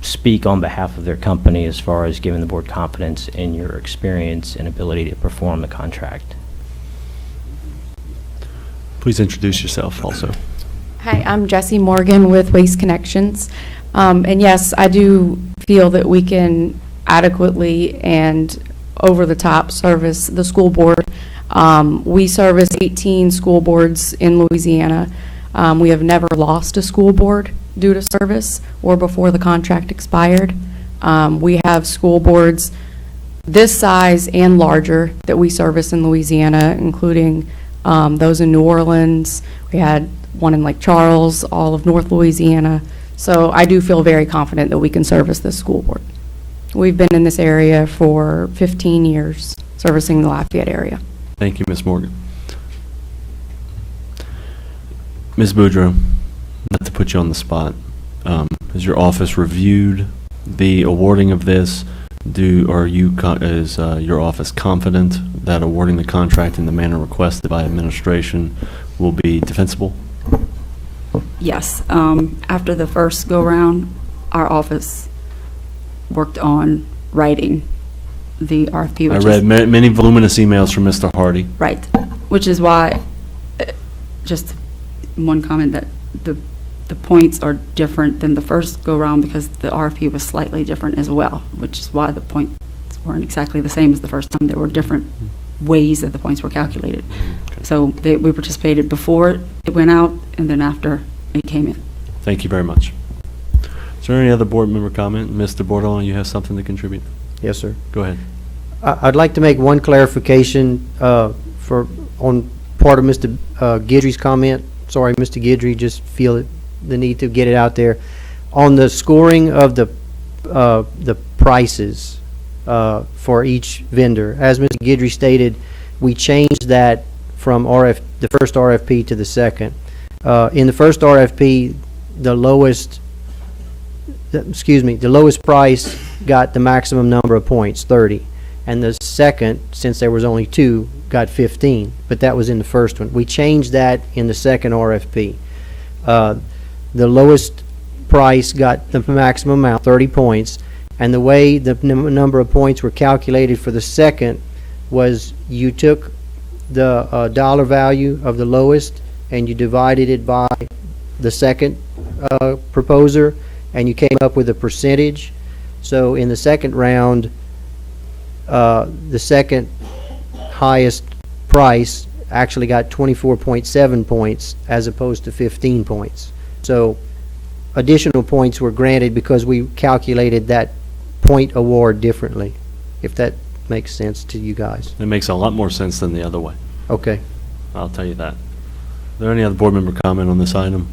speak on behalf of their company as far as giving the board confidence in your experience and ability to perform the contract. Please introduce yourself also. Hi, I'm Jessie Morgan with Waste Connections. And yes, I do feel that we can adequately and over the top service the school board. We service 18 school boards in Louisiana. We have never lost a school board due to service or before the contract expired. We have school boards this size and larger that we service in Louisiana, including those in New Orleans. We had one in Lake Charles, all of North Louisiana. So I do feel very confident that we can service this school board. We've been in this area for 15 years, servicing the Lafayette area. Thank you, Ms. Morgan. Ms. Boudreaux, not to put you on the spot, has your office reviewed the awarding of this? Is your office confident that awarding the contract in the manner requested by administration will be defensible? Yes. After the first go-round, our office worked on writing the RFP. I read many voluminous emails from Mr. Hardy. Right, which is why, just one comment, that the points are different than the first go-round because the RFP was slightly different as well, which is why the points weren't exactly the same as the first time. There were different ways that the points were calculated. Okay. So we participated before it went out and then after it came in. Thank you very much. Is there any other board member comment? Mr. Bordelon, you have something to contribute? Yes, sir. Go ahead. I'd like to make one clarification on part of Mr. Guidry's comment. Sorry, Mr. Guidry, just feel the need to get it out there. On the scoring of the prices for each vendor, as Mr. Guidry stated, we changed that from the first RFP to the second. In the first RFP, the lowest price got the maximum number of points, 30. And the second, since there was only 2, got 15. But that was in the first one. We changed that in the second RFP. The lowest price got the maximum amount, 30 points. And the way the number of points were calculated for the second was you took the dollar value of the lowest and you divided it by the second proposer, and you came up with a percentage. So in the second round, the second highest price actually got 24.7 points as opposed to 15 points. So additional points were granted because we calculated that point award differently, if that makes sense to you guys. It makes a lot more sense than the other way. Okay. I'll tell you that. Is there any other board member comment on this item?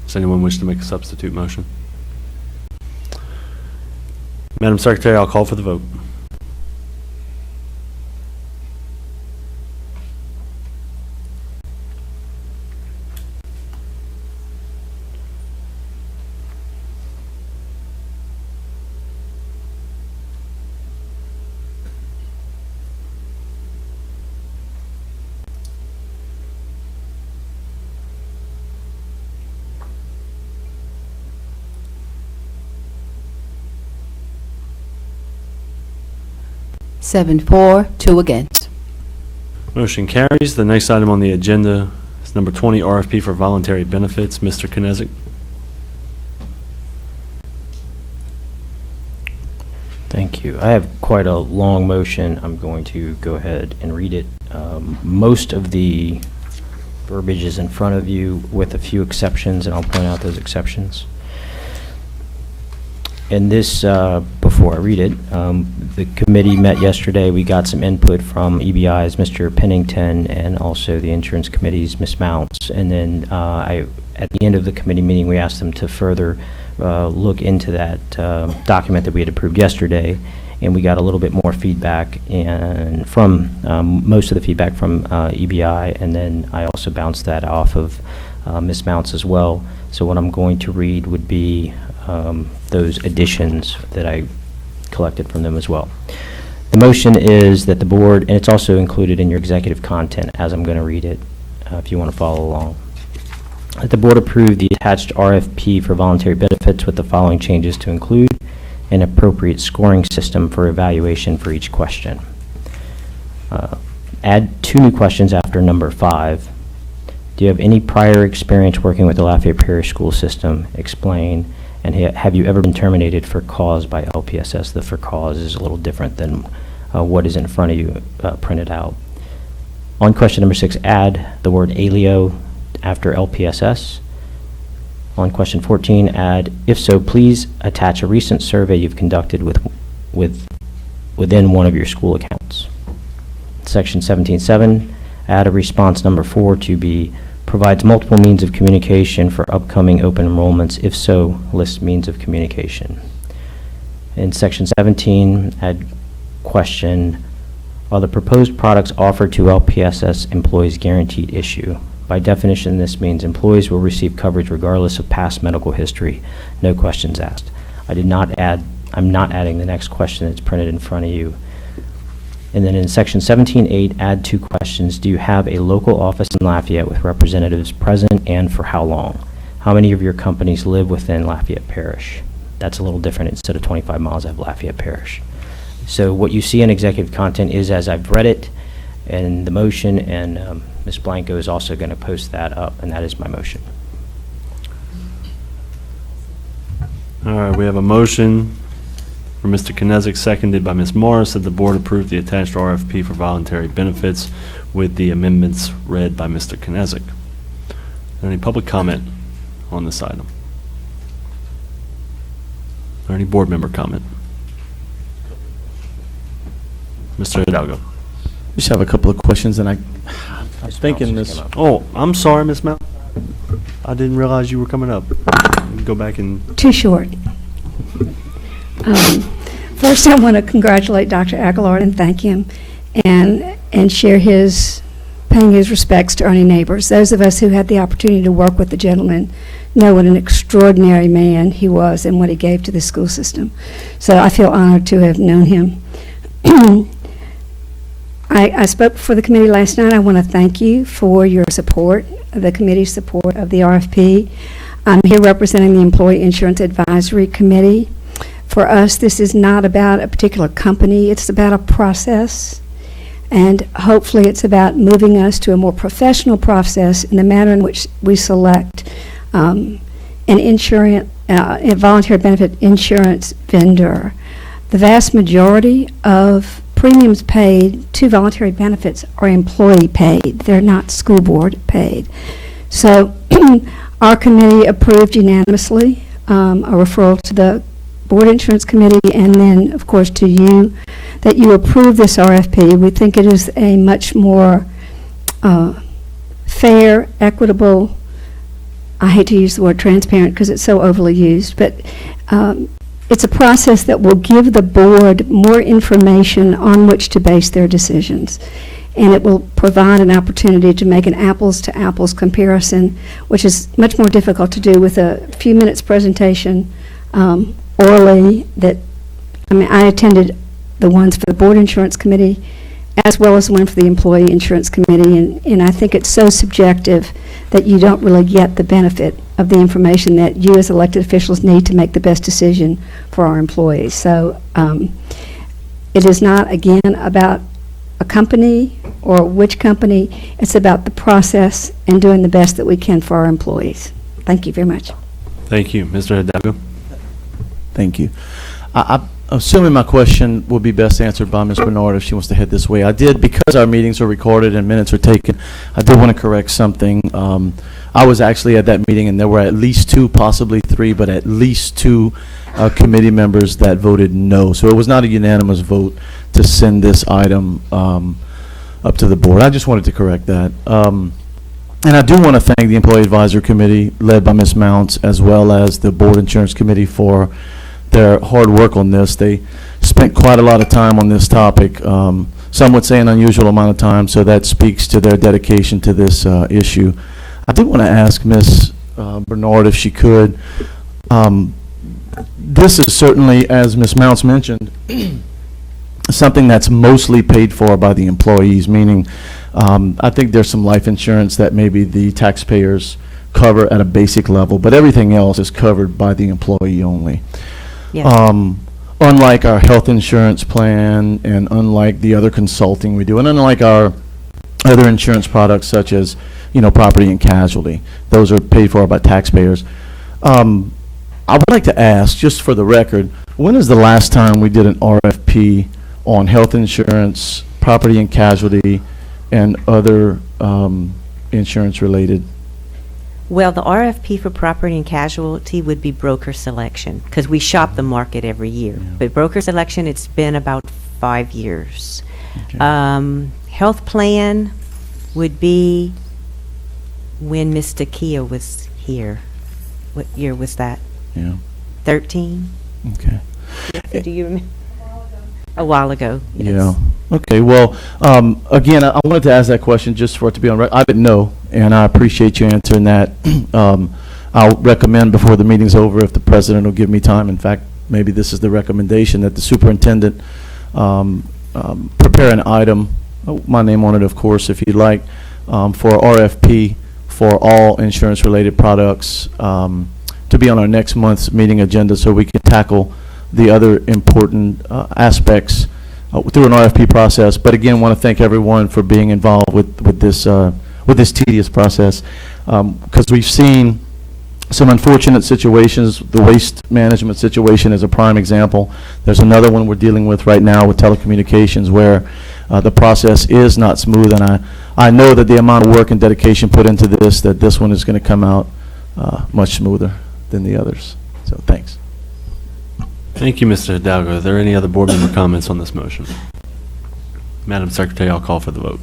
Does anyone wish to make a substitute motion? Madam Secretary, I'll call for the vote. Seven for, 2 against. Motion carries. The next item on the agenda is number 20, RFP for voluntary benefits. Mr. Knezik. Thank you. I have quite a long motion. I'm going to go ahead and read it. Most of the verbiage is in front of you with a few exceptions, and I'll point out those exceptions. And this, before I read it, the committee met yesterday. We got some input from EBI's Mr. Pennington and also the insurance committee's Ms. Mounts. And then at the end of the committee meeting, we asked them to further look into that document that we had approved yesterday. And we got a little bit more feedback and from most of the feedback from EBI. And then I also bounced that off of Ms. Mounts as well. So what I'm going to read would be those additions that I collected from them as well. The motion is that the board, and it's also included in your executive content as I'm going to read it, if you want to follow along, that the board approve the attached RFP for voluntary benefits with the following changes to include an appropriate scoring system for evaluation for each question. Add 2 new questions after number 5. Do you have any prior experience working with the Lafayette Parish school system? Explain. And have you ever been terminated for cause by LPSS? The for cause is a little different than what is in front of you printed out. On question number 6, add the word alio after LPSS. On question 14, add, if so, please attach a recent survey you've conducted within one of your school accounts. Section 17.7, add a response number 4 to be provides multiple means of communication for upcoming open enrollments. If so, list means of communication. In section 17, add question, are the proposed products offered to LPSS employees guaranteed issue? By definition, this means employees will receive coverage regardless of past medical history. No questions asked. I'm not adding the next question that's printed in front of you. And then in section 17.8, add 2 questions. Do you have a local office in Lafayette with representatives present, and for how long? How many of your companies live within Lafayette Parish? That's a little different. Instead of 25 miles, I have Lafayette Parish. So what you see in executive content is as I've read it and the motion, and Ms. Blanco is also going to post that up, and that is my motion. All right, we have a motion for Mr. Knezik, seconded by Ms. Morris, that the board approve the attached RFP for voluntary benefits with the amendments read by Mr. Knezik. Any public comment on this item? Or any board member comment? Mr. Hidalgo. Just have a couple of questions, and I was thinking this. Oh, I'm sorry, Ms. Mount. I didn't realize you were coming up. Go back and... Too short. First, I want to congratulate Dr. Aguilar and thank him and share paying his respects to Ernie Neighbors. Those of us who had the opportunity to work with the gentleman know what an extraordinary man he was and what he gave to the school system. So I feel honored to have known him. I spoke before the committee last night. I want to thank you for your support, the committee's support of the RFP. I'm here representing the Employee Insurance Advisory Committee. For us, this is not about a particular company. It's about a process. And hopefully it's about moving us to a more professional process in the manner in which we select an a voluntary benefit insurance vendor. The vast majority of premiums paid to voluntary benefits are employee paid. They're not school board paid. So our committee approved unanimously a referral to the Board Insurance Committee and then, of course, to you, that you approve this RFP. We think it is a much more fair, equitable, I hate to use the word transparent because it's so overly used, but it's a process that will give the board more information on which to base their decisions. And it will provide an opportunity to make an apples-to-apples comparison, which is much more difficult to do with a few minutes presentation orally. I attended the ones for the Board Insurance Committee as well as the one for the Employee Insurance Committee, and I think it's so subjective that you don't really get the benefit of the information that you as elected officials need to make the best decision for our employees. So it is not, again, about a company or which company. It's about the process and doing the best that we can for our employees. Thank you very much. Thank you. Mr. Hidalgo. Thank you. assuming my question will be best answered by Ms. Bernard if she wants to head this way. I did, because our meetings are recorded and minutes are taken, I did want to correct something. I was actually at that meeting, and there were at least 2, possibly 3, but at least 2 committee members that voted no. So it was not a unanimous vote to send this item up to the board. I just wanted to correct that. And I do want to thank the Employee Advisory Committee, led by Ms. Mounts, as well as the Board Insurance Committee for their hard work on this. They spent quite a lot of time on this topic. Some would say an unusual amount of time, so that speaks to their dedication to this issue. I did want to ask Ms. Bernard if she could. This is certainly, as Ms. Mounts mentioned, something that's mostly paid for by the employees, meaning I think there's some life insurance that maybe the taxpayers cover at a basic level, but everything else is covered by the employee only. Yes. Unlike our health insurance plan, and unlike the other consulting we do, and unlike our other insurance products such as, property and casualty, those are paid for by taxpayers. I would like to ask, just for the record, when is the last time we did an RFP on health insurance, property and casualty, and other insurance related? Well, the RFP for property and casualty would be broker selection, because we shop the market every year. But broker selection, it's been about 5 years. Okay. Health plan would be when Mr. Kia was here. What year was that? Yeah. 13? Okay. Do you remember? A while ago. Yes. Yeah. Okay. Well, again, I wanted to ask that question just for it to be on record. I didn't know, and I appreciate you answering that. I'll recommend before the meeting's over, if the president will give me time. In fact, maybe this is the recommendation, that the superintendent prepare an item, my name on it, of course, if you'd like, for RFP for all insurance-related products to be on our next month's meeting agenda, so we can tackle the other important aspects through an RFP process. But again, want to thank everyone for being involved with this tedious process, because we've seen some unfortunate situations. The waste management situation is a prime example. There's another one we're dealing with right now with telecommunications, where the process is not smooth, and I know that the amount of work and dedication put into this, that this one is going to come out much smoother than the others. So thanks. Thank you, Mr. Hidalgo. Are there any other board member comments on this motion? Madam Secretary, I'll call for the vote.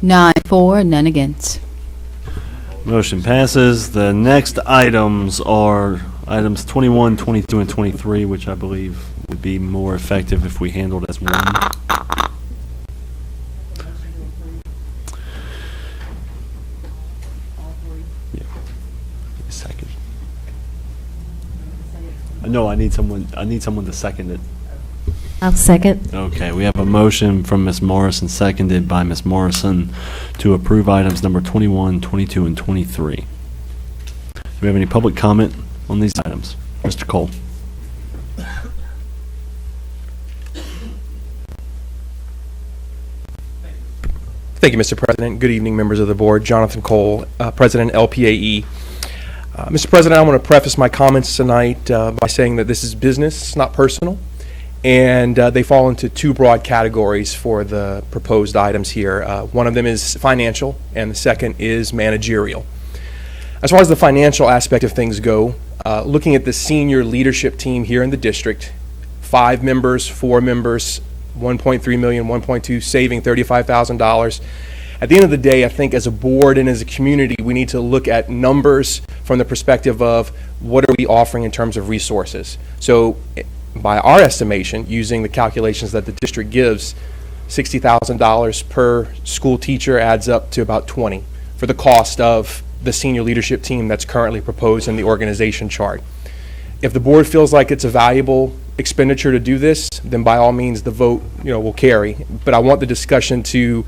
Nine for, none against. Motion passes. The next items are items 21, 22, and 23, which I believe would be more effective if we handled as one. Yeah. A second. No, I need someone to second it. I'll second. Okay, we have a motion from Ms. Morrison, seconded by Ms. Morrison, to approve items number 21, 22, and 23. Do we have any public comment on these items? Mr. Cole. Thank you, Mr. President. Good evening, members of the board. Jonathan Cole, President, LPAE. Mr. President, I want to preface my comments tonight by saying that this is business, not personal. And they fall into 2 broad categories for the proposed items here. One of them is financial, and the second is managerial. As far as the financial aspect of things go, looking at the senior leadership team here in the district, 5 members, 4 members, 1.3 million, 1.2, saving $35,000. At the end of the day, I think as a board and as a community, we need to look at numbers from the perspective of what are we offering in terms of resources. So, by our estimation, using the calculations that the district gives, $60,000 per school teacher adds up to about 20 for the cost of the senior leadership team that's currently proposed in the organization chart. If the board feels like it's a valuable expenditure to do this, then by all means, the vote, will carry. But I want the discussion to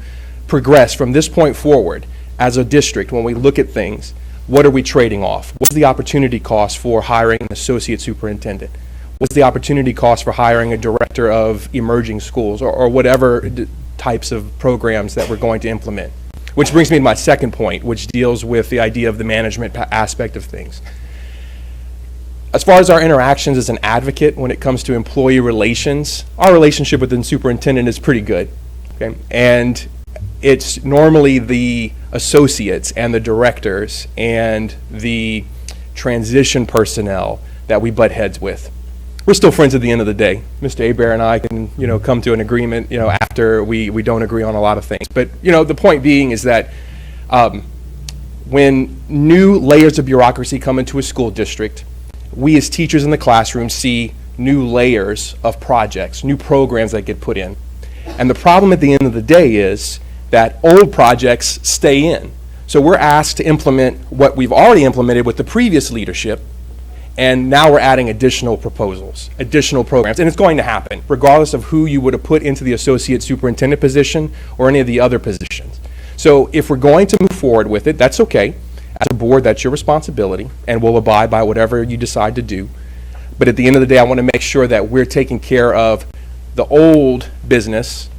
progress from this point forward as a district. When we look at things, what are we trading off? What's the opportunity cost for hiring an associate superintendent? What's the opportunity cost for hiring a director of emerging schools or whatever types of programs that we're going to implement? Which brings me to my second point, which deals with the idea of the management aspect of things. As far as our interactions as an advocate when it comes to employee relations, our relationship with the superintendent is pretty good. Okay? And it's normally the associates and the directors and the transition personnel that we butt heads with. We're still friends at the end of the day. Mr. Hebert and I can, come to an agreement, after we don't agree on a lot of things. But, the point being is that when new layers of bureaucracy come into a school district, we as teachers in the classroom see new layers of projects, new programs that get put in. And the problem at the end of the day is that old projects stay in. So we're asked to implement what we've already implemented with the previous leadership, and now we're adding additional proposals, additional programs, and it's going to happen, regardless of who you would have put into the associate superintendent position or any of the other positions. So if we're going to move forward with it, that's okay. As a board, that's your responsibility, and we'll abide by whatever you decide to do. But at the end of the day, I want to make sure that we're taking care of the old business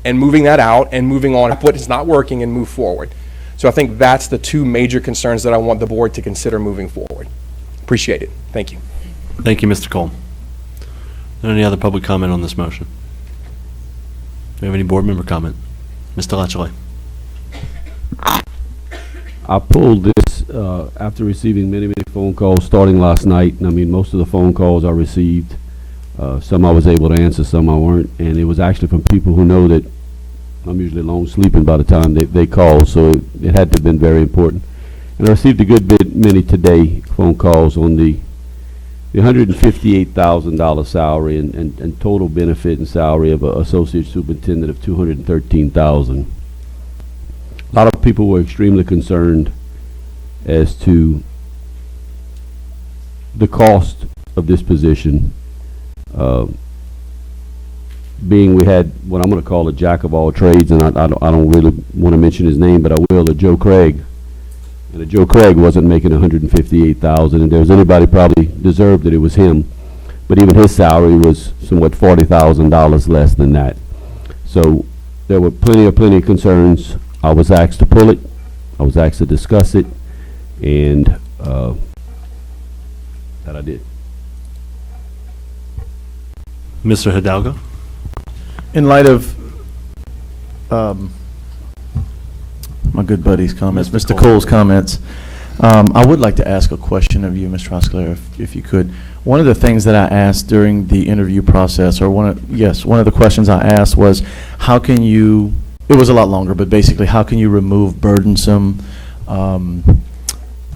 and moving that out and moving on what is not working and move forward. So I think that's the two major concerns that I want the board to consider moving forward. Appreciate it. Thank you. Thank you, Mr. Cole. Any other public comment on this motion? Do we have any board member comment? Mr. Latchley. I pulled this after receiving many phone calls starting last night. I mean, most of the phone calls I received, some I was able to answer, some I weren't. And it was actually from people who know that I'm usually long sleeping by the time they call, so it had to have been very important. And I received a good bit, many today, phone calls on the $158,000 salary and total benefit and salary of an associate superintendent of $213,000. A lot of people were extremely concerned as to the cost of this position, being we had what I'm going to call a jack of all trades, and I don't really want to mention his name, but I will, a Joe Craig. And a Joe Craig wasn't making $158,000, and if there was anybody probably deserved it, it was him. But even his salary was somewhat $40,000 less than that. So there were plenty of concerns. I was asked to pull it. I was asked to discuss it, and that I did. Mr. Hidalgo? In light of my good buddy's comments, Mr. Cole's comments, I would like to ask a question of you, Mr. Osclair, if you could. One of the things that I asked during the interview process, or one of the questions I asked was, how can you, it was a lot longer, but basically, how can you remove burdensome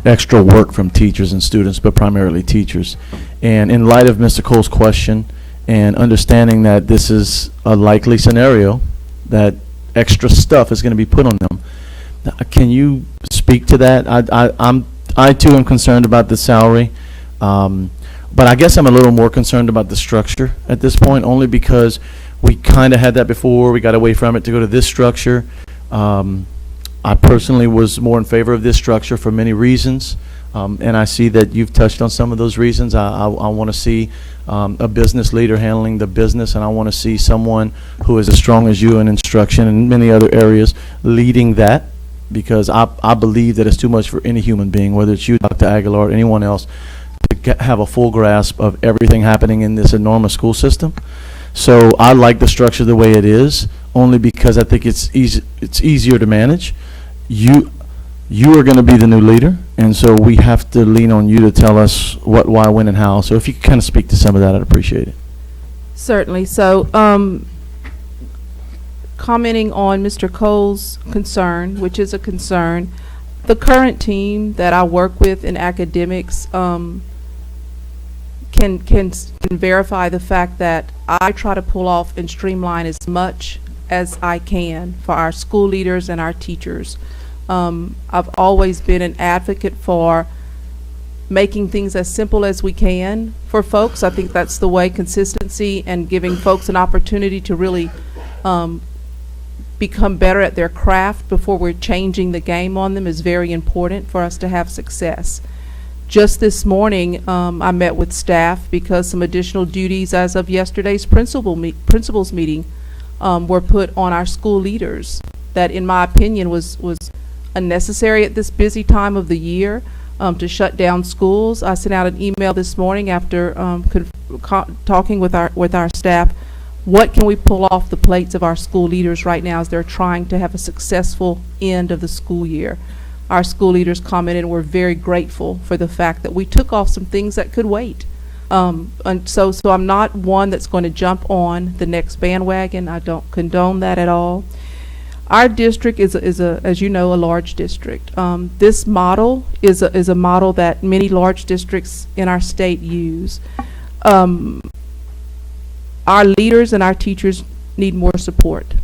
extra work from teachers and students, but primarily teachers? And in light of Mr. Cole's question, and understanding that this is a likely scenario, that extra stuff is going to be put on them, can you speak to that? I too am concerned about the salary, but I guess I'm a little more concerned about the structure at this point, only because we kind of had that before. We got away from it to go to this structure. I personally was more in favor of this structure for many reasons, and I see that you've touched on some of those reasons. I want to see a business leader handling the business, and I want to see someone who is as strong as you in instruction and many other areas leading that, because I believe that it's too much for any human being, whether it's you, Dr. Aguilar, or anyone else, to have a full grasp of everything happening in this enormous school system. So I like the structure the way it is, only because I think it's easier to manage. You are going to be the new leader, and so we have to lean on you to tell us what, why, when, and how. So if you could kind of speak to some of that, I'd appreciate it. Certainly. So commenting on Mr. Cole's concern, which is a concern, the current team that I work with in academics can verify the fact that I try to pull off and streamline as much as I can for our school leaders and our teachers. I've always been an advocate for making things as simple as we can for folks. I think that's the way. Consistency and giving folks an opportunity to really become better at their craft before we're changing the game on them is very important for us to have success. Just this morning, I met with staff because some additional duties as of yesterday's principals meeting were put on our school leaders that, in my opinion, was unnecessary at this busy time of the year to shut down schools. I sent out an email this morning after talking with our staff. What can we pull off the plates of our school leaders right now as they're trying to have a successful end of the school year? Our school leaders commented and were very grateful for the fact that we took off some things that could wait. And so I'm not one that's going to jump on the next bandwagon. I don't condone that at all. Our district is as you know, a large district. This model is a model that many large districts in our state use. Our leaders and our teachers need more support.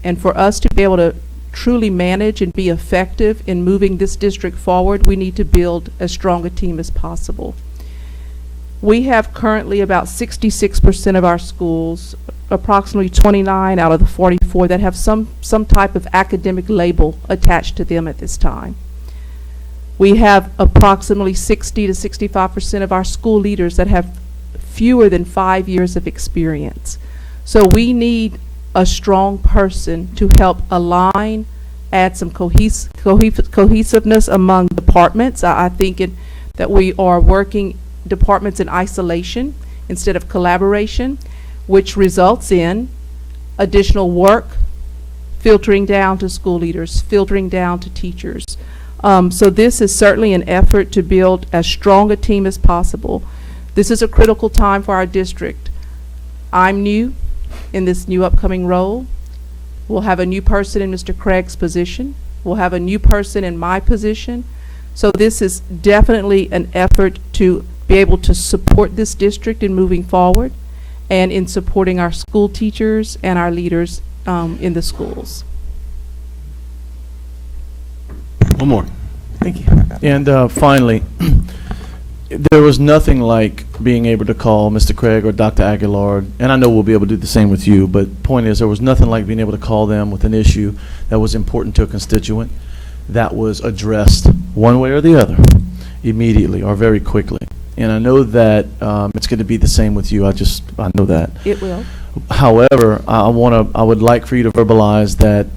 And for us to be able to truly manage and be effective in moving this district forward, we need to build as strong a team as possible. We have currently about 66% of our schools, approximately 29 out of the 44, that have some type of academic label attached to them at this time. We have approximately 60 to 65% of our school leaders that have fewer than 5 years of experience. So we need a strong person to help align, add some cohesiveness among departments. I think that we are working departments in isolation instead of collaboration, which results in additional work filtering down to school leaders, filtering down to teachers. So this is certainly an effort to build as strong a team as possible. This is a critical time for our district. I'm new in this new upcoming role. We'll have a new person in Mr. Craig's position. We'll have a new person in my position. So this is definitely an effort to be able to support this district in moving forward and in supporting our school teachers and our leaders in the schools. One more. Thank you. And finally, there was nothing like being able to call Mr. Craig or Dr. Aguilar, and I know we'll be able to do the same with you, but point is there was nothing like being able to call them with an issue that was important to a constituent that was addressed one way or the other immediately or very quickly. And I know that it's going to be the same with you. I know that. It will. However, I would like for you to verbalize that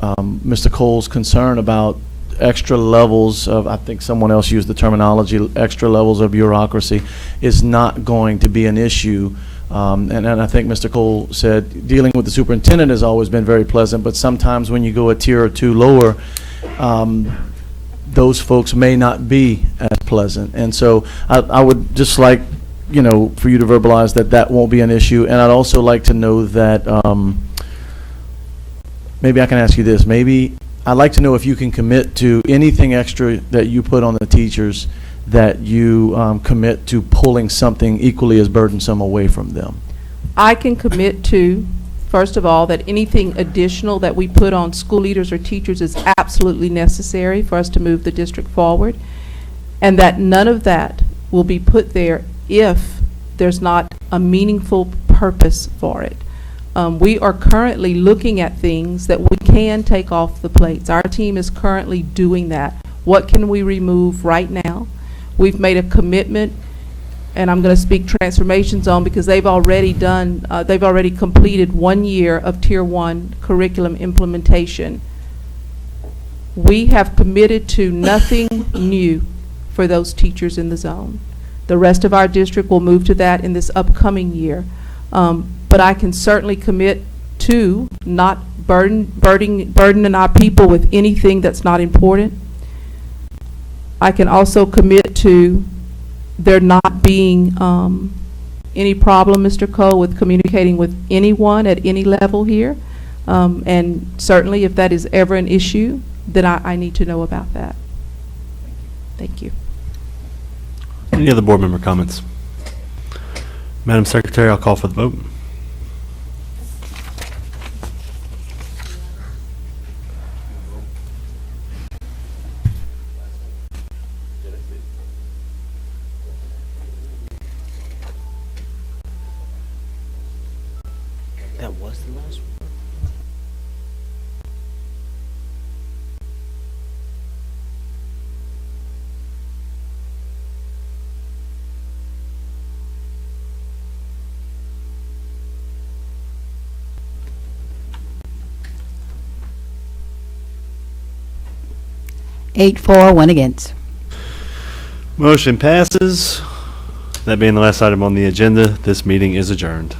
Mr. Cole's concern about extra levels of, I think someone else used the terminology, extra levels of bureaucracy is not going to be an issue. And I think Mr. Cole said dealing with the superintendent has always been very pleasant, but sometimes when you go a tier or two lower, those folks may not be as pleasant. And so I would just like, for you to verbalize that won't be an issue. And I'd also like to know that, maybe I can ask you this, maybe I'd like to know if you can commit to anything extra that you put on the teachers, that you commit to pulling something equally as burdensome away from them. I can commit to, first of all, that anything additional that we put on school leaders or teachers is absolutely necessary for us to move the district forward, and that none of that will be put there if there's not a meaningful purpose for it. We are currently looking at things that we can take off the plates. Our team is currently doing that. What can we remove right now? We've made a commitment, and I'm going to speak Transformation Zone because they've already completed 1 year of Tier 1 curriculum implementation. We have committed to nothing new for those teachers in the zone. The rest of our district will move to that in this upcoming year. But I can certainly commit to not burdening our people with anything that's not important. I can also commit to there not being any problem, Mr. Cole, with communicating with anyone at any level here. And certainly if that is ever an issue, then I need to know about that. Thank you. Any other board member comments? Madam Secretary, I'll call for the vote. Eight, for, one against. Motion passes. That being the last item on the agenda, this meeting is adjourned.